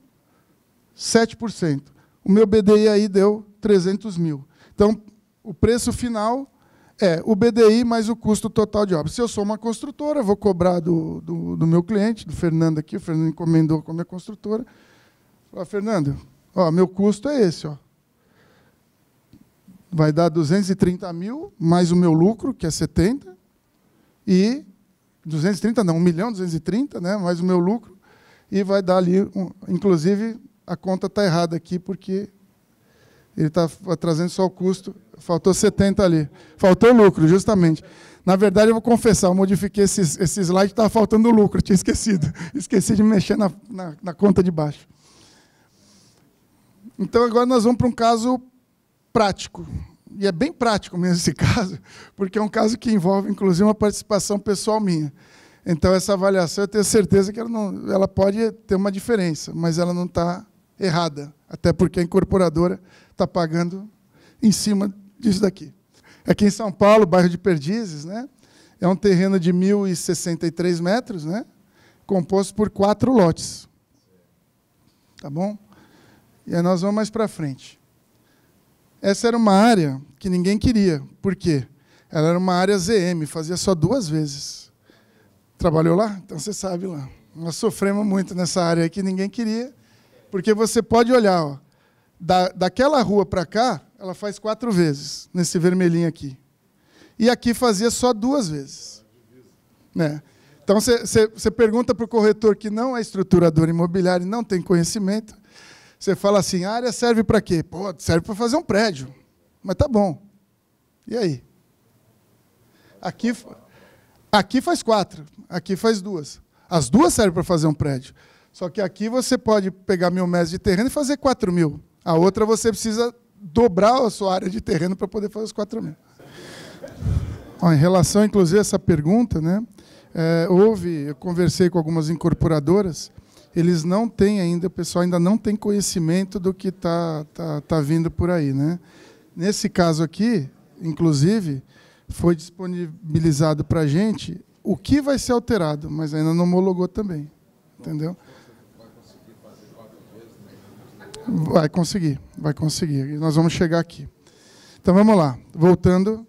7%. O meu BDI aí deu 300 mil. Então, o preço final é o BDI mais o custo total de obra. Se eu sou uma construtora, vou cobrar do meu cliente, do Fernando aqui, o Fernando encomendou com a minha construtora. Fala, Fernando, ó, meu custo é esse. Ó. vai dar 230 mil, mais o meu lucro, que é 70, e 230 não, 1.230.000, né, mais o meu lucro, e vai dar ali, inclusive, a conta está errada aqui, porque ele está trazendo só o custo, faltou 70 ali. Faltou lucro, justamente. Na verdade, eu vou confessar, eu modifiquei esse slide, estava faltando lucro, tinha esquecido. Esqueci de mexer na conta de baixo. Então, agora nós vamos para um caso prático. E é bem prático mesmo esse caso, porque é um caso que envolve, inclusive, uma participação pessoal minha. Então, essa avaliação, eu tenho certeza que ela pode ter uma diferença, mas ela não está errada, até porque a incorporadora está pagando em cima disso daqui. Aqui em São Paulo, bairro de Perdizes, né, é um terreno de 1.063 metros, né, composto por 4 lotes. Tá bom? E aí nós vamos mais para frente. Essa era uma área que ninguém queria. Por quê? Ela era uma área ZM, fazia só 2 vezes. Trabalhou lá? Então você sabe lá. Nós sofremos muito nessa área que ninguém queria, porque você pode olhar, ó, daquela rua para cá, ela faz 4 vezes, nesse vermelhinho aqui. E aqui fazia só 2 vezes. Né? Então, você pergunta para o corretor que não é estruturador imobiliário e não tem conhecimento, você fala assim, a área serve para quê? Pô, serve para fazer um prédio. Mas tá bom. E aí? Aqui faz 4, aqui faz 2. As 2 servem para fazer um prédio. Só que aqui você pode pegar 1.000 metros de terreno e fazer 4.000. A outra você precisa dobrar a sua área de terreno para poder fazer os 4.000. Ó, em relação, inclusive, a essa pergunta, né, eu conversei com algumas incorporadoras, eles não têm ainda, o pessoal ainda não tem conhecimento do que tá vindo por aí. Né? Nesse caso aqui, inclusive, foi disponibilizado para a gente o que vai ser alterado, mas ainda não homologou também. Entendeu? Vai conseguir. E nós vamos chegar aqui. Então, vamos lá. Voltando,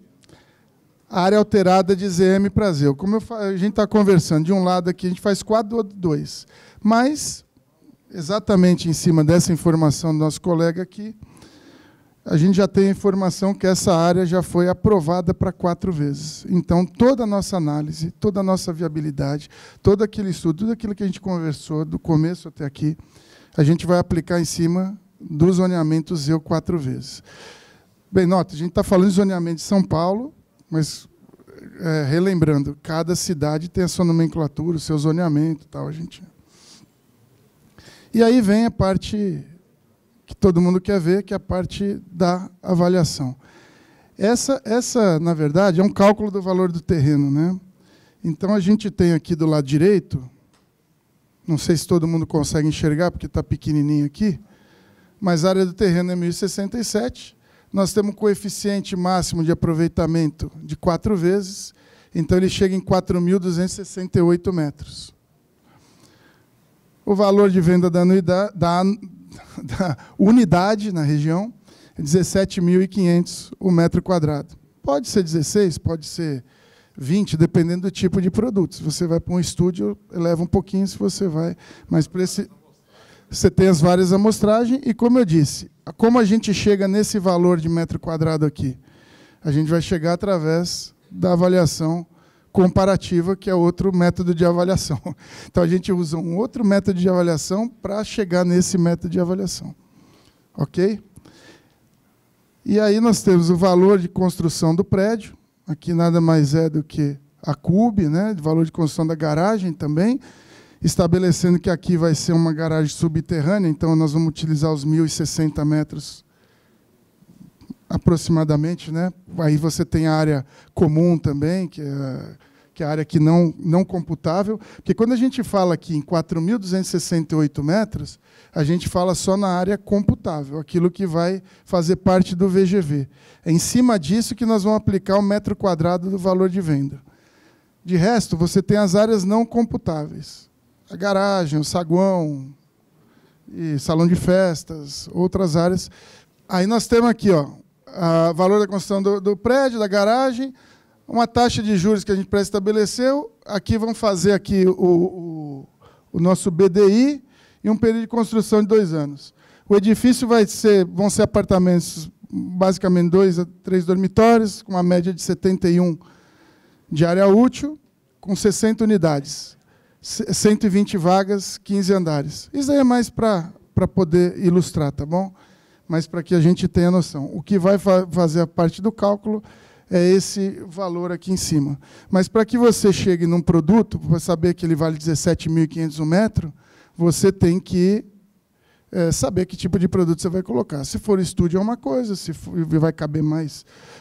a área alterada de ZM para ZEU. Como a gente está conversando, de um lado aqui, a gente faz 4, do outro 2. Mas, exatamente em cima dessa informação do nosso colega aqui, a gente já tem a informação que essa área já foi aprovada para 4 vezes. Então, toda a nossa análise, toda a nossa viabilidade, todo aquele estudo, tudo aquilo que a gente conversou, do começo até aqui, a gente vai aplicar em cima do zoneamento ZEU 4 vezes. Bem, nota, a gente está falando de zoneamento de São Paulo, mas, relembrando, cada cidade tem a sua nomenclatura, o seu zoneamento. Tal, a gente... E aí vem a parte que todo mundo quer ver, que é a parte da avaliação. Essa, na verdade, é um cálculo do valor do terreno. Né? Então, a gente tem aqui do lado direito, não sei se todo mundo consegue enxergar, porque está pequenininho aqui, mas a área do terreno é 1.067, nós temos um coeficiente máximo de aproveitamento de 4 vezes, então ele chega em 4.268 metros. O valor de venda da unidade na região é 17.500 o metro quadrado. Pode ser 16, pode ser 20, dependendo do tipo de produto. Se você vai para um estúdio, eleva um pouquinho, se você vai... Mas para esse, você tem as várias amostragens, e como eu disse, como a gente chega nesse valor de metro quadrado aqui? A gente vai chegar através da avaliação comparativa, que é outro método de avaliação. Então, a gente usa um outro método de avaliação para chegar nesse método de avaliação. Ok? E aí nós temos o valor de construção do prédio, aqui nada mais é do que a CUB, né, de valor de construção da garagem também, estabelecendo que aqui vai ser uma garagem subterrânea, então nós vamos utilizar os 1.060 metros aproximadamente, né? Aí você tem a área comum também, que é a área que não computável, porque quando a gente fala aqui em 4.268 metros, a gente fala só na área computável, aquilo que vai fazer parte do VGV. É em cima disso que nós vamos aplicar o metro quadrado do valor de venda. De resto, você tem as áreas não computáveis. A garagem, o saguão, e salão de festas, outras áreas. Aí nós temos aqui, ó, o valor da construção do prédio, da garagem, uma taxa de juros que a gente pré-estabeleceu. Aqui vamos fazer aqui o nosso BDI e um período de construção de 2 anos. O edifício vão ser apartamentos basicamente 2 a 3 dormitórios, com uma média de 71 de área útil, com 60 unidades, 120 vagas, 15 andares. Isso aí é mais para poder ilustrar, tá bom? Mas para que a gente tenha noção. O que vai fazer a parte do cálculo é esse valor aqui em cima. Mas para que você chegue num produto, para saber que ele vale 17.500 um metro, você tem que saber que tipo de produto você vai colocar. Se for estúdio é uma coisa, se for,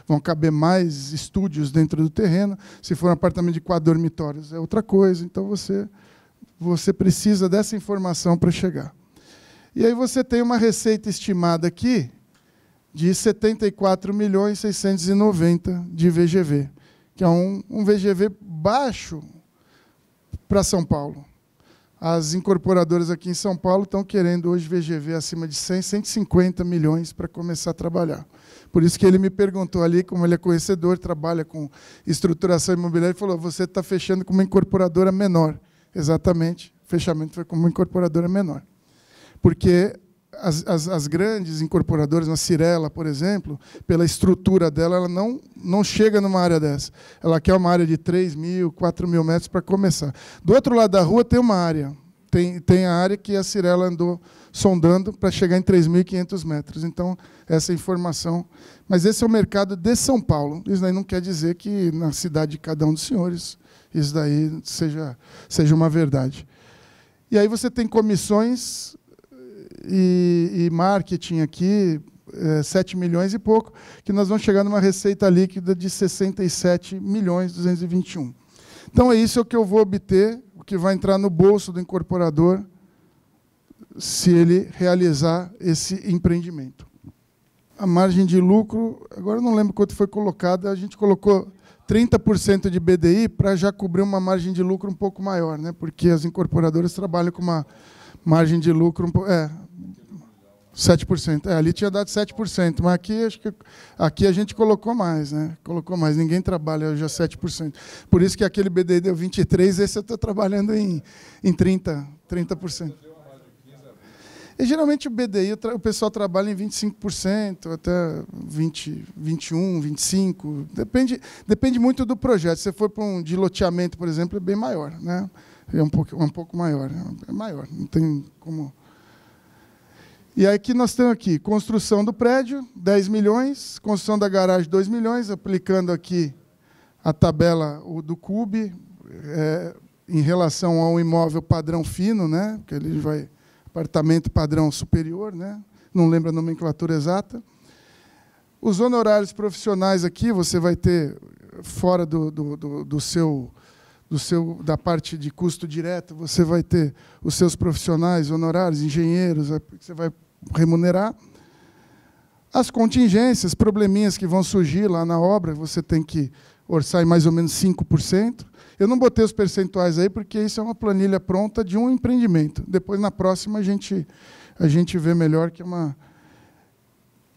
vão caber mais estúdios dentro do terreno. Se for um apartamento de 4 dormitórios é outra coisa. Então você precisa dessa informação para chegar. E aí você tem uma receita estimada aqui de 74.690.000 de VGV, que é um VGV baixo para São Paulo. As incorporadoras aqui em São Paulo estão querendo hoje VGV acima de 100, 150 milhões para começar a trabalhar. Por isso que ele me perguntou ali, como ele é conhecedor, trabalha com estruturação imobiliária, ele falou, você está fechando com uma incorporadora menor. Exatamente, o fechamento foi com uma incorporadora menor. Porque as grandes incorporadoras, a Cyrela, por exemplo, pela estrutura dela, ela não chega numa área dessa. Ela quer uma área de 3.000, 4.000 metros para começar. Do outro lado da rua tem uma área. Tem a área que a Cyrela andou sondando para chegar em 3.500 metros. Então, essa informação. Mas esse é o mercado de São Paulo. Isso daí não quer dizer que na cidade de cada um dos senhores isso daí seja uma verdade. E aí você tem comissões e marketing aqui, 7 milhões e pouco, que nós vamos chegar numa receita líquida de 67.221.000. Então, é isso que eu vou obter, o que vai entrar no bolso do incorporador se ele realizar esse empreendimento. A margem de lucro, agora eu não lembro quanto foi colocada, a gente colocou 30% de BDI para já cobrir uma margem de lucro um pouco maior, né? Porque as incorporadoras trabalham com uma margem de lucro 7%. Ali tinha dado 7%, mas aqui a gente colocou mais, né? Colocou mais, ninguém trabalha já 7%. Por isso que aquele BDI deu 23%, esse eu estou trabalhando em 30%. E, geralmente o BDI, o pessoal trabalha em 25%, até 20%, 21%, 25%. Depende muito do projeto. Se você for para um de loteamento, por exemplo, é bem maior, né? É um pouco maior. É maior, não tem como... E aí que nós temos aqui, construção do prédio, 10 milhões, construção da garagem, 2 milhões, aplicando aqui a tabela do CUB, em relação ao imóvel padrão fino, né? Que ele vai... apartamento padrão superior, né? Não lembro a nomenclatura exata. Os honorários profissionais aqui, você vai ter, fora da parte de custo direto, você vai ter os seus profissionais, honorários, engenheiros, que você vai remunerar. As contingências, probleminhas que vão surgir lá na obra, você tem que orçar em mais ou menos 5%. Eu não botei os percentuais aí, porque isso é uma planilha pronta de um empreendimento. Depois, na próxima, a gente vê melhor que é uma...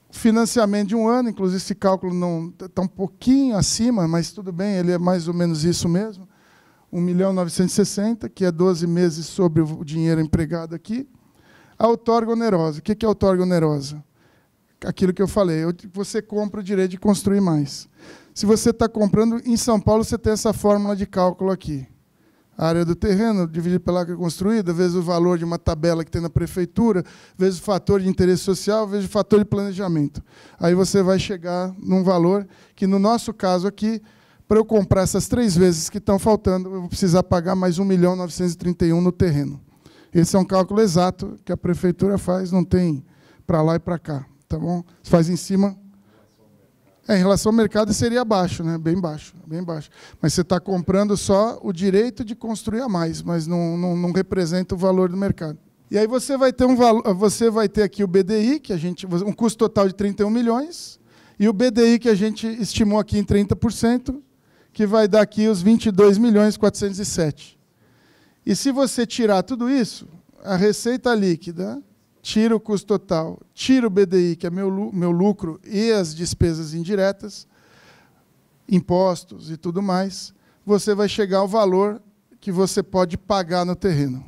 Financiamento de um ano, inclusive esse cálculo está um pouquinho acima, mas tudo bem, ele é mais ou menos isso mesmo. 1.960.000, que é 12 meses sobre o dinheiro empregado aqui. A outorga onerosa. O que é a outorga onerosa? Aquilo que eu falei, você compra o direito de construir mais. Se você está comprando, em São Paulo você tem essa fórmula de cálculo aqui. A área do terreno, dividido pela área construída, vezes o valor de uma tabela que tem na prefeitura, vezes o fator de interesse social, vezes o fator de planejamento. Aí você vai chegar num valor que, no nosso caso aqui, para eu comprar essas 3 vezes que estão faltando, eu vou precisar pagar mais 1.931.000 no terreno. Esse é um cálculo exato que a prefeitura faz, não tem para lá e para cá. Tá bom? Você faz em cima... em relação ao mercado seria baixo, né? Bem baixo, bem baixo. Mas você está comprando só o direito de construir a mais, mas não representa o valor do mercado. E aí você vai ter aqui o BDI, que um custo total de 31 milhões, e o BDI que a gente estimou aqui em 30%, que vai dar aqui os 22.407.000. E se você tirar tudo isso, a receita líquida, tira o custo total, tira o BDI, que é meu lucro, e as despesas indiretas, impostos e tudo mais, você vai chegar ao valor que você pode pagar no terreno.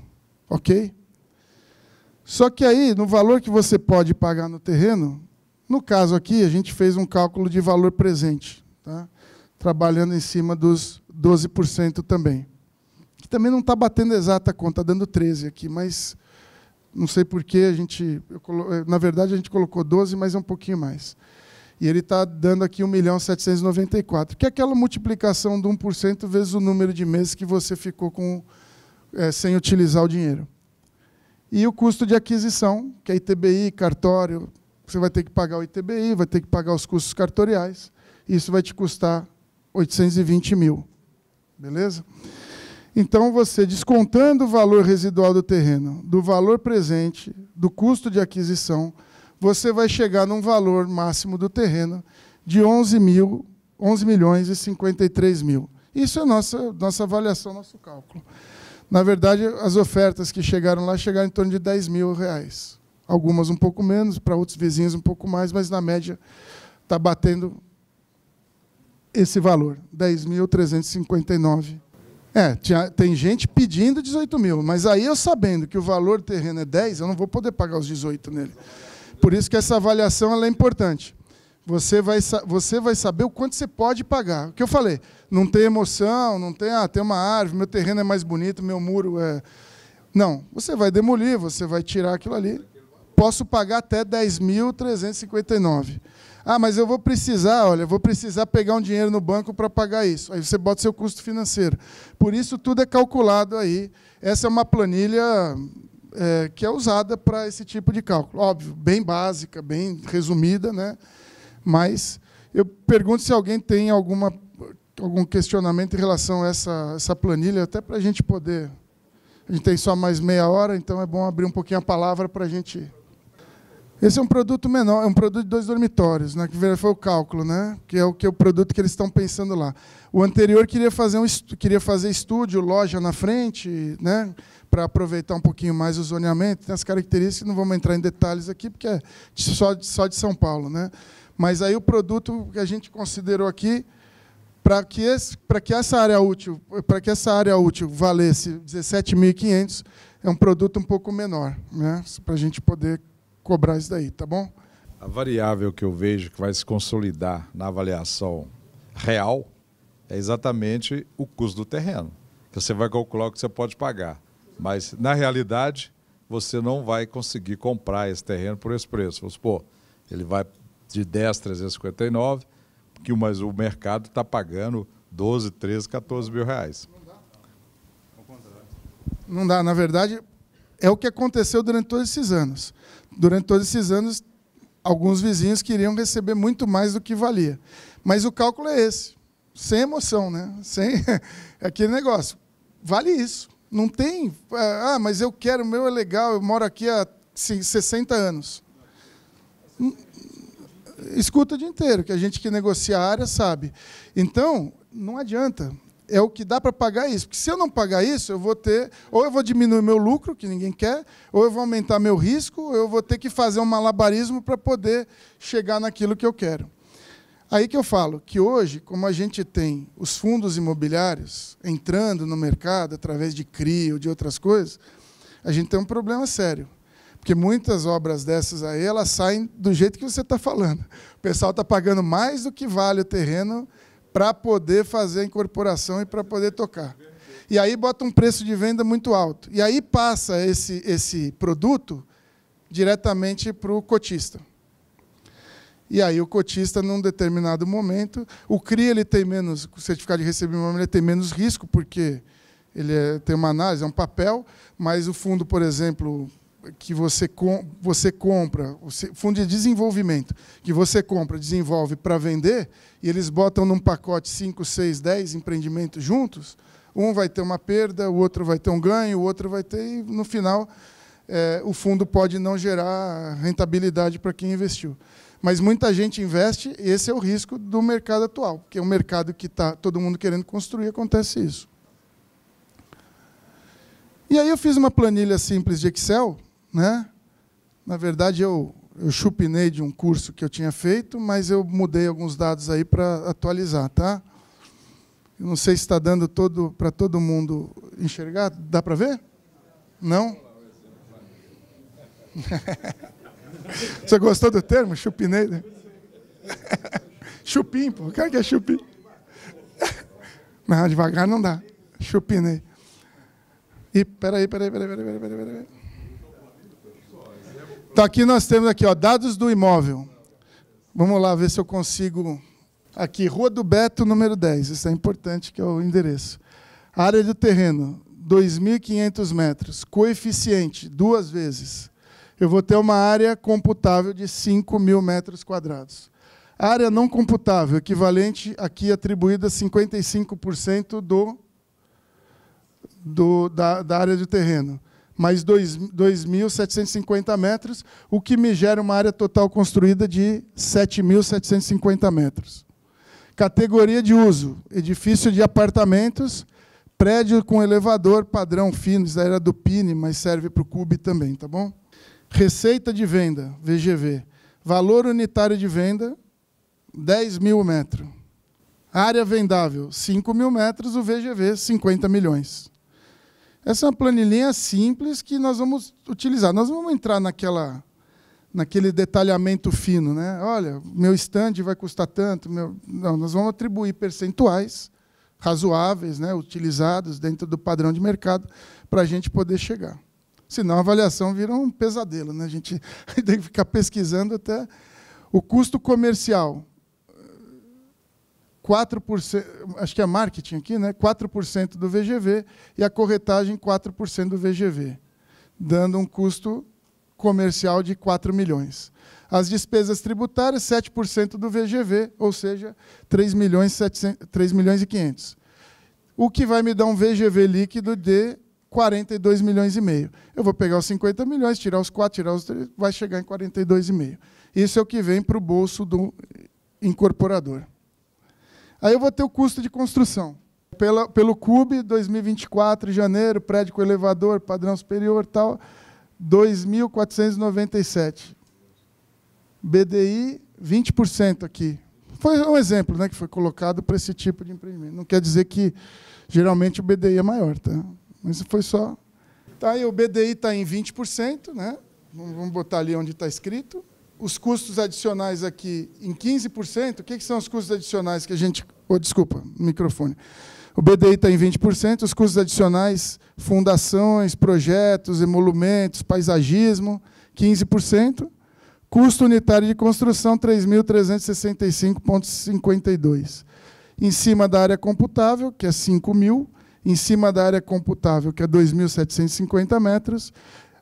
Ok? Só que aí, no valor que você pode pagar no terreno, No caso aqui, a gente fez um cálculo de valor presente, tá? Trabalhando em cima dos 12% também. Que também não está batendo exata a conta, está dando 13 aqui, mas não sei por que na verdade, a gente colocou 12, mas é um pouquinho mais. E ele está dando aqui 1.794.000, que é aquela multiplicação de 1% vezes o número de meses que você ficou sem utilizar o dinheiro. E o custo de aquisição, que é ITBI, cartório, você vai ter que pagar o ITBI, vai ter que pagar os custos cartoriais, e isso vai te custar 820 mil. Beleza? Então, você, descontando o valor residual do terreno, do valor presente, do custo de aquisição, você vai chegar num valor máximo do terreno de 11.053.000. Isso é nossa avaliação, nosso cálculo. Na verdade, as ofertas que chegaram lá chegaram em torno de R$10.000. Algumas um pouco menos, para outros vizinhos um pouco mais, mas, na média, está batendo esse valor, 10.359. Tem gente pedindo 18 mil, mas aí eu sabendo que o valor do terreno é 10, eu não vou poder pagar os 18 nele. Por isso que essa avaliação ela é importante. Você vai saber o quanto você pode pagar. O que eu falei, não tem emoção, não tem, tem uma árvore, meu terreno é mais bonito, meu muro é... Não, você vai demolir, você vai tirar aquilo ali. Posso pagar até 10.359. Mas eu vou precisar, pegar um dinheiro no banco para pagar isso. Aí você bota seu custo financeiro. Por isso, tudo é calculado aí. Essa é uma planilha que é usada para esse tipo de cálculo. Óbvio, bem básica, bem resumida, né? Mas eu pergunto se alguém tem algum questionamento em relação a essa planilha, até para a gente poder... A gente tem só mais meia hora, então é bom abrir um pouquinho a palavra para a gente... Esse é um produto menor, é um produto de 2 dormitórios, né, que foi o cálculo, né, que é o produto que eles estão pensando lá. O anterior queria fazer estúdio, loja na frente, né, para aproveitar um pouquinho mais o zoneamento, tem as características, não vamos entrar em detalhes aqui, porque é só de São Paulo. Né. Mas aí o produto que a gente considerou aqui, para que essa área útil valesse 17.500, é um produto um pouco menor, né, para a gente poder cobrar isso daí, tá bom? A variável que eu vejo que vai se consolidar na avaliação real é exatamente o custo do terreno. Você vai calcular o que você pode pagar, mas, na realidade, você não vai conseguir comprar esse terreno por esse preço. Vamos supor, ele vai de 10.359, mas o mercado está pagando 12, 13, 14 mil reais. Não dá, na verdade, é o que aconteceu durante todos esses anos. Durante todos esses anos, alguns vizinhos queriam receber muito mais do que valia. Mas o cálculo é esse, sem emoção, né? Sem aquele negócio. Vale isso. Não tem... mas eu quero, o meu é legal, eu moro aqui há 60 anos. Escuta o dia inteiro, que a gente que negocia a área sabe. Então, não adianta. É o que dá para pagar isso. Porque se eu não pagar isso, eu vou ter... Ou eu vou diminuir meu lucro, que ninguém quer, ou eu vou aumentar meu risco, ou eu vou ter que fazer um malabarismo para poder chegar naquilo que eu quero. Aí que eu falo que hoje, como a gente tem os fundos imobiliários entrando no mercado através de CRI ou de outras coisas, a gente tem um problema sério. Porque muitas obras dessas aí, elas saem do jeito que você está falando. O pessoal está pagando mais do que vale o terreno para poder fazer a incorporação e para poder tocar. E aí bota um preço de venda muito alto. E aí passa esse produto diretamente para o cotista. E aí o cotista, num determinado momento, o CRI ele tem menos, o certificado de recebimento ele tem menos risco, porque ele tem uma análise, é um papel, mas o fundo, por exemplo, que você compra, o fundo de desenvolvimento, que você compra, desenvolve para vender, e eles botam num pacote 5, 6, 10 empreendimentos juntos, um vai ter uma perda, o outro vai ter um ganho, o outro vai ter, e no final o fundo pode não gerar rentabilidade para quem investiu. Mas muita gente investe, e esse é o risco do mercado atual, porque é um mercado que está todo mundo querendo construir, acontece isso. E aí eu fiz uma planilha simples de Excel, né? Na verdade, eu chupinei de um curso que eu tinha feito, mas eu mudei alguns dados aí para atualizar, tá? Eu não sei se está dando para todo mundo enxergar. Dá para ver? Não? Você gostou do termo? Chupinei, né? Chupim, pô. O cara que é chupim. Não, devagar não dá. Chupinei. E peraí. Então, aqui nós temos aqui, ó, dados do imóvel. Vamos lá ver se eu consigo. Aqui, Rua do Beto, número 10. Isso é importante, que é o endereço. Área do terreno, 2.500 metros. Coeficiente, 2 vezes. Eu vou ter uma área computável de 5.000 metros quadrados. Área não computável, equivalente aqui atribuída a 55% da área do terreno, mais 2.750 metros, o que me gera uma área total construída de 7.750 metros. Categoria de uso, edifício de apartamentos, prédio com elevador, padrão fino, isso era do Pini, mas serve para o CUB também, tá bom? Receita de venda, VGV. Valor unitário de venda, 10.000 metros. Área vendável, 5.000 metros, o VGV, 50 milhões. Essa é uma planilhinha simples que nós vamos utilizar. Nós vamos entrar naquele detalhamento fino, né? Olha, meu stand vai custar tanto. Não, nós vamos atribuir percentuais razoáveis, né, utilizados dentro do padrão de mercado, para a gente poder chegar. Senão a avaliação vira um pesadelo, né? A gente tem que ficar pesquisando até o custo comercial. 4%, acho que é marketing aqui, né? 4% do VGV e a corretagem 4% do VGV, dando um custo comercial de 4 milhões. As despesas tributárias, 7% do VGV, ou seja, 3 milhões e 500. O que vai me dar um VGV líquido de 42 milhões e meio. Eu vou pegar os 50 milhões, tirar os 4, tirar os 3, vai chegar em 42,5. Isso é o que vem para o bolso do incorporador. Aí eu vou ter o custo de construção. Pelo CUB, 2024, janeiro, prédio com elevador, padrão superior, tal, 2.497. BDI, 20% aqui. Foi um exemplo, né, que foi colocado para esse tipo de empreendimento. Não quer dizer que, geralmente, o BDI é maior. Tá? Mas foi só... Tá, aí o BDI está em 20%, né? Vamos botar ali onde está escrito. Os custos adicionais aqui em 15%. O que são os custos adicionais que a gente... Oh, desculpa, microfone. O BDI está em 20%, os custos adicionais, fundações, projetos, emolumentos, paisagismo, 15%. Custo unitário de construção, 3.365,52. Em cima da área computável, que é 5.000, em cima da área computável, que é 2.750 metros,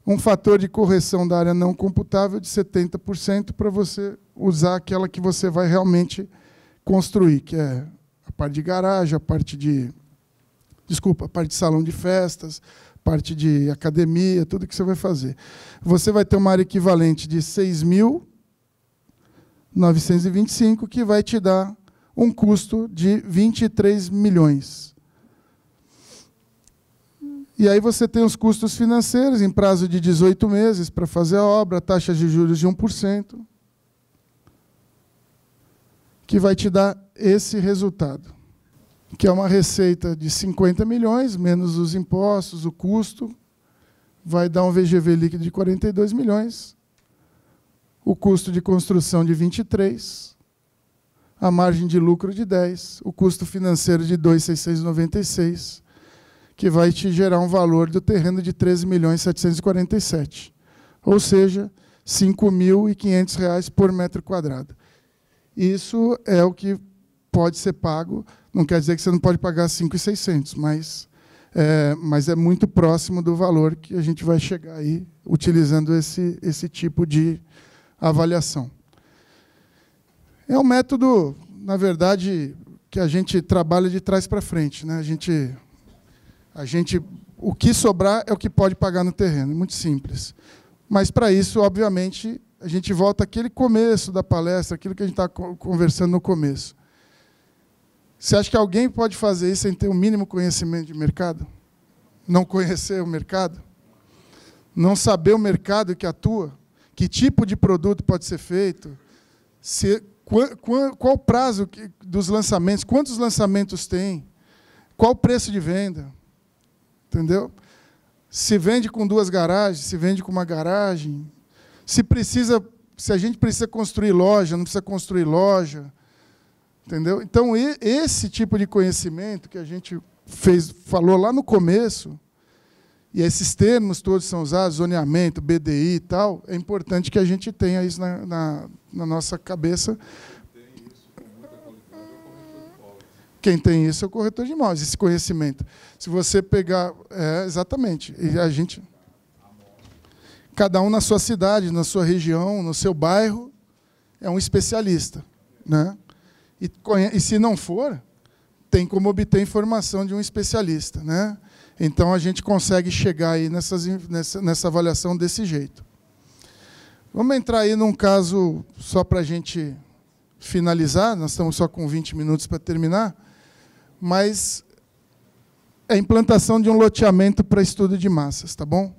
um fator de correção da área não computável de 70% para você usar aquela que você vai realmente construir, que é a parte de garagem, a parte de salão de festas, parte de academia, tudo que você vai fazer. Você vai ter uma área equivalente de 6.925, que vai te dar um custo de 23 milhões. E aí você tem os custos financeiros em prazo de 18 meses para fazer a obra, taxa de juros de 1%, que vai te dar esse resultado, que é uma receita de 50 milhões, menos os impostos, o custo, vai dar um VGV líquido de 42 milhões, o custo de construção de 23, a margem de lucro de 10, o custo financeiro de 2.696, que vai te gerar um valor do terreno de 13.747.000, ou seja, R$ 5.500 por metro quadrado. Isso é o que pode ser pago, não quer dizer que você não pode pagar 5.600, mas é muito próximo do valor que a gente vai chegar aí, utilizando esse tipo de avaliação. É um método, na verdade, que a gente trabalha de trás para frente, né? O que sobrar é o que pode pagar no terreno, é muito simples. Mas, para isso, obviamente, a gente volta àquele começo da palestra, aquilo que a gente está conversando no começo. Você acha que alguém pode fazer isso sem ter o mínimo conhecimento de mercado? Não conhecer o mercado? Não saber o mercado que atua? Que tipo de produto pode ser feito? Qual o prazo dos lançamentos? Quantos lançamentos tem? Qual o preço de venda? Entendeu? Se vende com 2 garagens, se vende com uma garagem, se a gente precisa construir loja, não precisa construir loja, entendeu? Então, esse tipo de conhecimento que a gente falou lá no começo, e esses termos todos são usados, zoneamento, BDI e tal, é importante que a gente tenha isso na nossa cabeça. Quem tem isso é o corretor de imóveis, esse conhecimento. Se você pegar... exatamente. E a gente... Cada um na sua cidade, na sua região, no seu bairro, é um especialista, né? E se não for, tem como obter informação de um especialista, né? Então, a gente consegue chegar aí nessa avaliação desse jeito. Vamos entrar aí num caso, só para a gente finalizar, nós estamos só com 20 minutos para terminar, mas é a implantação de um loteamento para estudo de massas, tá bom?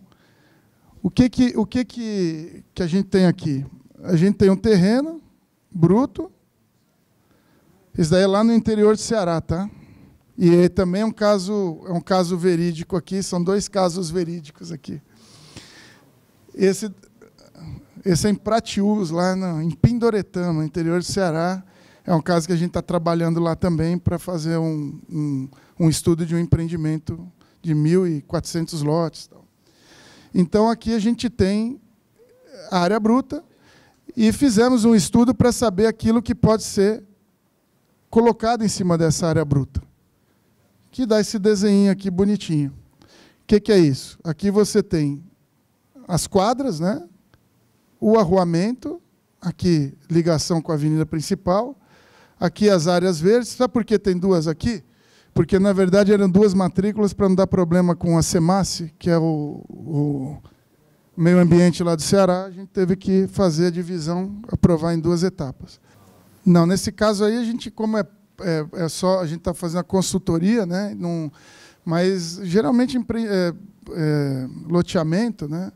O que a gente tem aqui? A gente tem um terreno bruto, isso daí é lá no interior do Ceará, tá? E também é um caso verídico aqui, são 2 casos verídicos aqui. Esse é em Pratiús, lá em Pindoretama, no interior do Ceará. É um caso que a gente está trabalhando lá também para fazer um estudo de um empreendimento de 1.400 lotes. Então, aqui a gente tem a área bruta e fizemos um estudo para saber aquilo que pode ser colocado em cima dessa área bruta, que dá esse desenho aqui bonitinho. O que é isso? Aqui você tem as quadras, né? O arruamento, aqui ligação com a avenida principal, aqui as áreas verdes. Sabe por que tem 2 aqui? Porque, na verdade, eram 2 matrículas para não dar problema com a SEMASSE, que é o meio ambiente lá do Ceará. A gente teve que fazer a divisão, aprovar em 2 etapas. Não, nesse caso aí, a gente, como a gente está fazendo a consultoria, né? Mas, geralmente, loteamento, né?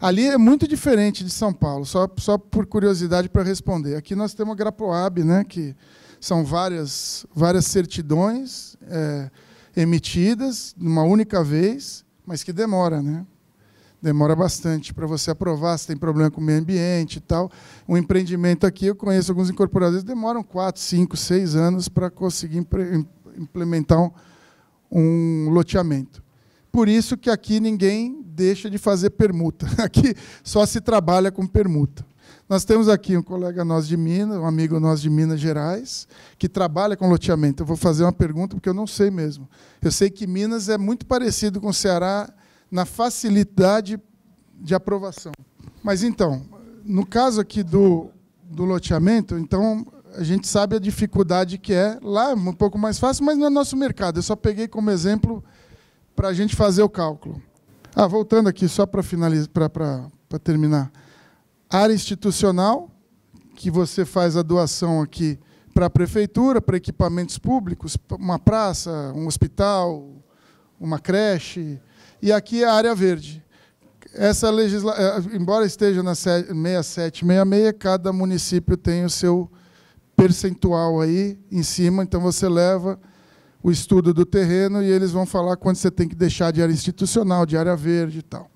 Ali é muito diferente de São Paulo, só por curiosidade para responder. Aqui nós temos a Grapoab, né? Que são várias certidões emitidas numa única vez, mas que demora, né? Demora bastante para você aprovar, se tem problema com o meio ambiente e tal. Um empreendimento aqui, eu conheço alguns incorporadores, demoram 4, 5, 6 anos para conseguir implementar um loteamento. Por isso que aqui ninguém deixa de fazer permuta. Aqui só se trabalha com permuta. Nós temos aqui um colega nosso de Minas, um amigo nosso de Minas Gerais, que trabalha com loteamento. Eu vou fazer uma pergunta, porque eu não sei mesmo. Eu sei que Minas é muito parecido com o Ceará na facilidade de aprovação. Mas, então, no caso aqui do loteamento, então, a gente sabe a dificuldade que é. Lá é um pouco mais fácil, mas não é nosso mercado. Eu só peguei como exemplo para a gente fazer o cálculo. Voltando aqui, só para finalizar, para terminar. Área institucional, que você faz a doação aqui para a prefeitura, para equipamentos públicos, uma praça, um hospital, uma creche. E aqui é a área verde. Essa embora esteja na 67, 66, cada município tem o seu percentual aí em cima, então você leva o estudo do terreno e eles vão falar quanto você tem que deixar de área institucional, de área verde e tal.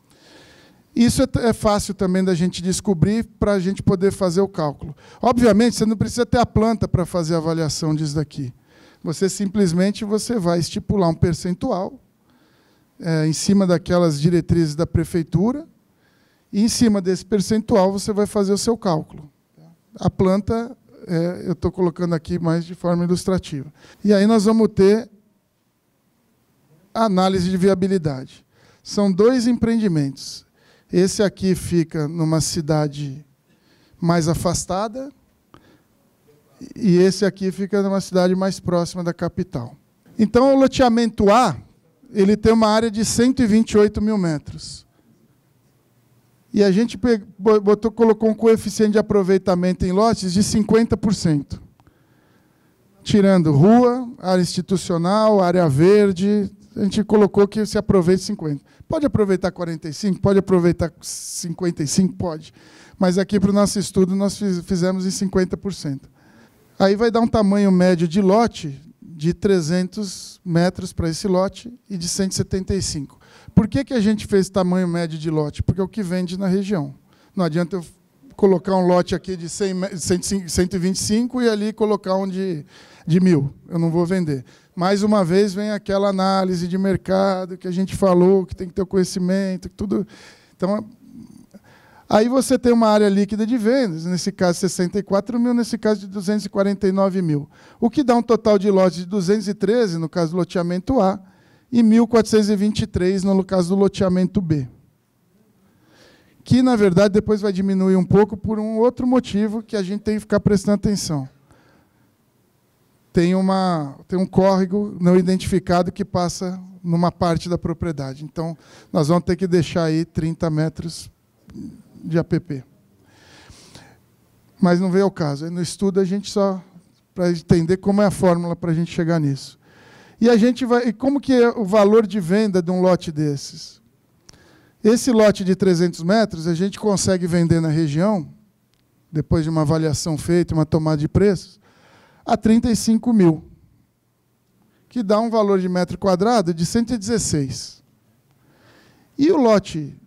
Isso é fácil também da gente descobrir para a gente poder fazer o cálculo. Obviamente, você não precisa ter a planta para fazer a avaliação disso daqui. Você simplesmente vai estipular um percentual em cima daquelas diretrizes da prefeitura, e em cima desse percentual você vai fazer o seu cálculo. A planta, eu estou colocando aqui mais de forma ilustrativa. E aí nós vamos ter a análise de viabilidade. São 2 empreendimentos. Esse aqui fica numa cidade mais afastada, e esse aqui fica numa cidade mais próxima da capital. Então, o loteamento A, ele tem uma área de 128 mil metros. E a gente colocou um coeficiente de aproveitamento em lotes de 50%. Tirando rua, área institucional, área verde, a gente colocou que se aproveite 50%. Pode aproveitar 45%, pode aproveitar 55%, pode. Mas aqui, para o nosso estudo, nós fizemos em 50%. Aí vai dar um tamanho médio de lote de 300 metros para esse lote e de 175. Por que a gente fez tamanho médio de lote? Porque é o que vende na região. Não adianta eu colocar um lote aqui de 125 e ali colocar um de 1.000. Eu não vou vender. Mais uma vez vem aquela análise de mercado que a gente falou, que tem que ter o conhecimento, tudo. Então, aí você tem uma área líquida de vendas, nesse caso 64 mil, nesse caso de 249 mil. O que dá um total de lotes de 213, no caso do loteamento A, e 1.423 no caso do loteamento B. Que, na verdade, depois vai diminuir um pouco por um outro motivo que a gente tem que ficar prestando atenção. Tem um córrego não identificado que passa numa parte da propriedade. Então, nós vamos ter que deixar aí 30 metros de APP. Mas não veio ao caso. Aí no estudo, a gente só para entender como é a fórmula para a gente chegar nisso. E a gente vai. E como que é o valor de venda de um lote desses? Esse lote de 300 metros, a gente consegue vender na região, depois de uma avaliação feita, uma tomada de preços, a 35 mil, que dá um valor de metro quadrado de 116. E o lote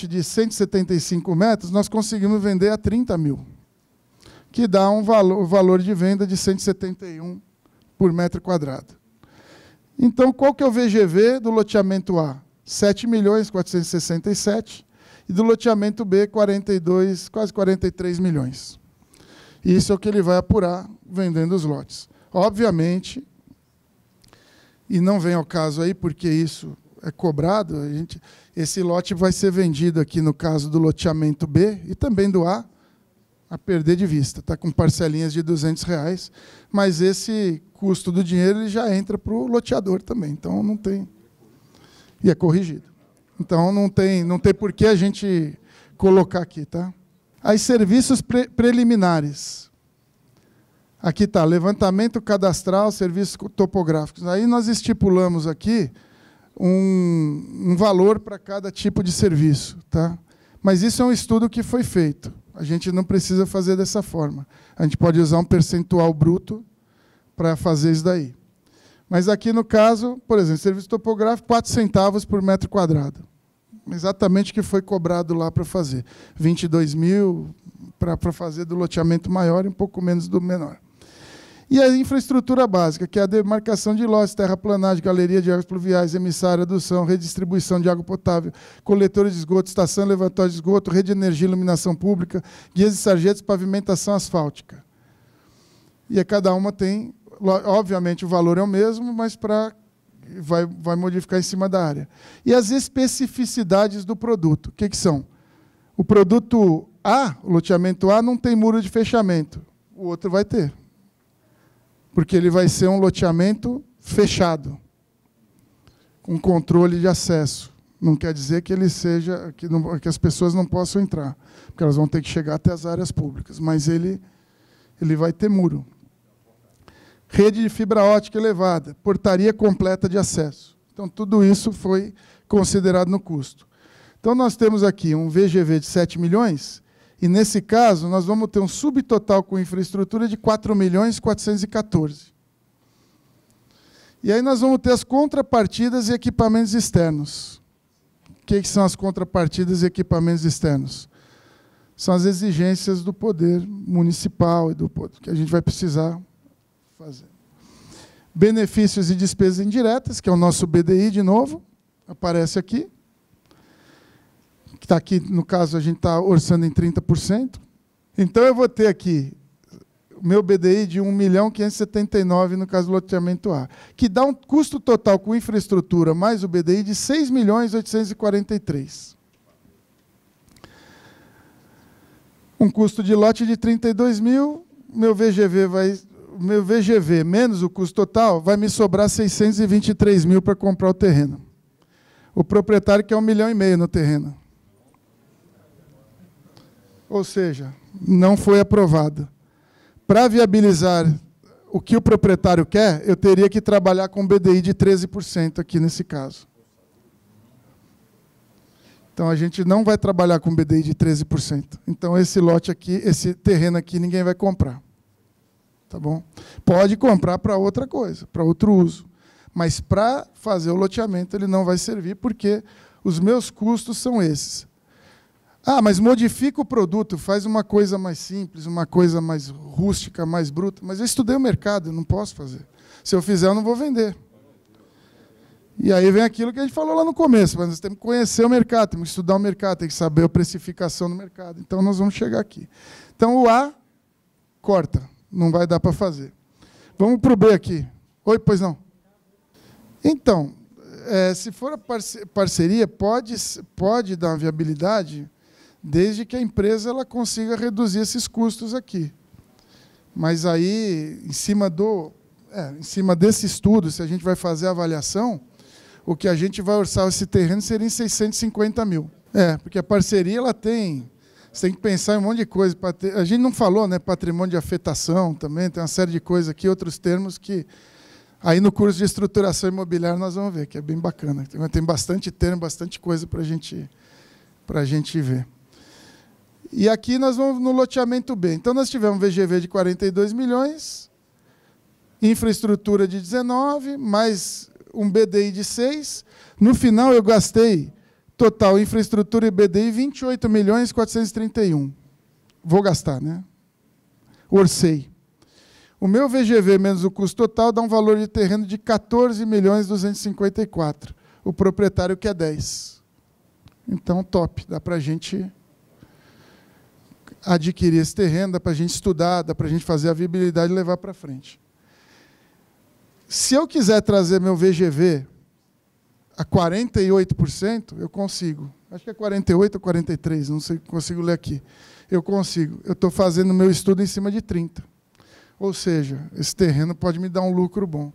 de 175 metros, nós conseguimos vender a 30 mil, que dá um valor de venda de 171 por metro quadrado. Então, qual que é o VGV do loteamento A? 7.467.000, e do loteamento B, 42, quase 43 milhões. Isso é o que ele vai apurar vendendo os lotes. Obviamente, e não vem ao caso aí, porque isso é cobrado, esse lote vai ser vendido aqui no caso do loteamento B e também do A perder de vista. Está com parcelinhas de R$200, mas esse custo do dinheiro ele já entra para o loteador também. Então, não tem... E é corrigido. Então, não tem por que a gente colocar aqui, tá? Aí, serviços preliminares. Aqui está, levantamento cadastral, serviços topográficos. Aí nós estipulamos aqui um valor para cada tipo de serviço, tá? Mas isso é um estudo que foi feito. A gente não precisa fazer dessa forma. A gente pode usar um percentual bruto para fazer isso daí. Mas aqui, no caso, por exemplo, serviço topográfico, 4 centavos por metro quadrado. Exatamente o que foi cobrado lá para fazer. 22 mil para fazer do loteamento maior e um pouco menos do menor. E a infraestrutura básica, que é a demarcação de lotes, terraplanagem, galeria de águas pluviais, emissária, adução, redistribuição de água potável, coletores de esgoto, estação levantória de esgoto, rede de energia e iluminação pública, guias e sarjetos, pavimentação asfáltica. E cada uma tem, obviamente, o valor é o mesmo, mas vai modificar em cima da área. E as especificidades do produto, o que são? O produto A, o loteamento A, não tem muro de fechamento. O outro vai ter. Porque ele vai ser um loteamento fechado, com controle de acesso. Não quer dizer que ele seja, que as pessoas não possam entrar, porque elas vão ter que chegar até as áreas públicas, mas ele vai ter muro. Rede de fibra ótica elevada, portaria completa de acesso. Então, tudo isso foi considerado no custo. Então, nós temos aqui um VGV de 7 milhões, e, nesse caso, nós vamos ter um subtotal com infraestrutura de 4.414. E aí nós vamos ter as contrapartidas e equipamentos externos. O que são as contrapartidas e equipamentos externos? São as exigências do poder municipal e do poder que a gente vai precisar fazer. Benefícios e despesas indiretas, que é o nosso BDI, de novo, aparece aqui. Que está aqui, no caso, a gente está orçando em 30%. Então, eu vou ter aqui o meu BDI de 1.579.000 no caso do loteamento A, que dá um custo total com infraestrutura mais o BDI de 6.843.000. Um custo de lote de 32.000, meu VGV menos o custo total vai me sobrar 623.000 para comprar o terreno. O proprietário quer 1,5 milhão no terreno. Ou seja, não foi aprovado. Para viabilizar o que o proprietário quer, eu teria que trabalhar com BDI de 13% aqui nesse caso. Então, a gente não vai trabalhar com BDI de 13%. Então, esse lote aqui, esse terreno aqui, ninguém vai comprar. Tá bom? Pode comprar para outra coisa, para outro uso. Mas, para fazer o loteamento, ele não vai servir, porque os meus custos são esses. Ah, mas modifica o produto, faz uma coisa mais simples, uma coisa mais rústica, mais bruta. Mas eu estudei o mercado, eu não posso fazer. Se eu fizer, eu não vou vender. E aí vem aquilo que a gente falou lá no começo, mas nós temos que conhecer o mercado, temos que estudar o mercado, temos que saber a precificação do mercado. Então, nós vamos chegar aqui. Então, o A, corta, não vai dar para fazer. Vamos para o B aqui. Oi, pois não. Então, se for a parceria, pode dar uma viabilidade, desde que a empresa ela consiga reduzir esses custos aqui. Mas aí, em cima desse estudo, se a gente vai fazer a avaliação, o que a gente vai orçar esse terreno seria em 650 mil. Porque a parceria ela tem... Você tem que pensar em um monte de coisa. A gente não falou, né? Patrimônio de afetação também, tem uma série de coisas aqui, outros termos que... Aí no curso de estruturação imobiliária nós vamos ver, que é bem bacana. Tem bastante termo, bastante coisa para a gente ver. E aqui nós vamos no loteamento B. Então nós tivemos VGV de 42 milhões, infraestrutura de 19, mais um BDI de 6. No final eu gastei, total infraestrutura e BDI, 28 milhões 431. Vou gastar, né? Orcei. O meu VGV menos o custo total dá um valor de terreno de 14 milhões 254. O proprietário quer 10. Então, top. Dá para a gente adquirir esse terreno, dá para a gente estudar, dá para a gente fazer a viabilidade e levar para frente. Se eu quiser trazer meu VGV a 48%, eu consigo. Acho que é 48 ou 43, não sei, consigo ler aqui. Eu consigo. Eu estou fazendo meu estudo em cima de 30. Ou seja, esse terreno pode me dar um lucro bom.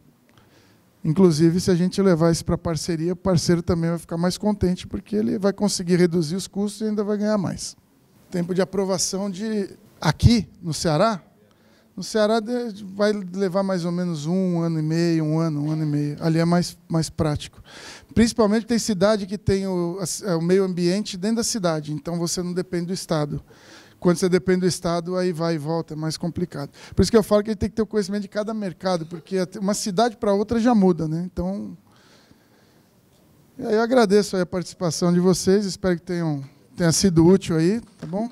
Inclusive, se a gente levar isso para a parceria, o parceiro também vai ficar mais contente, porque ele vai conseguir reduzir os custos e ainda vai ganhar mais. Tempo de aprovação aqui, no Ceará, vai levar mais ou menos um ano e meio, um ano e meio. Ali é mais prático. Principalmente tem cidade que tem o meio ambiente dentro da cidade, então você não depende do Estado. Quando você depende do Estado, aí vai e volta, é mais complicado. Por isso que eu falo que a gente tem que ter o conhecimento de cada mercado, porque uma cidade para outra já muda, né? Então, eu agradeço aí a participação de vocês, espero que tenha sido útil aí, tá bom?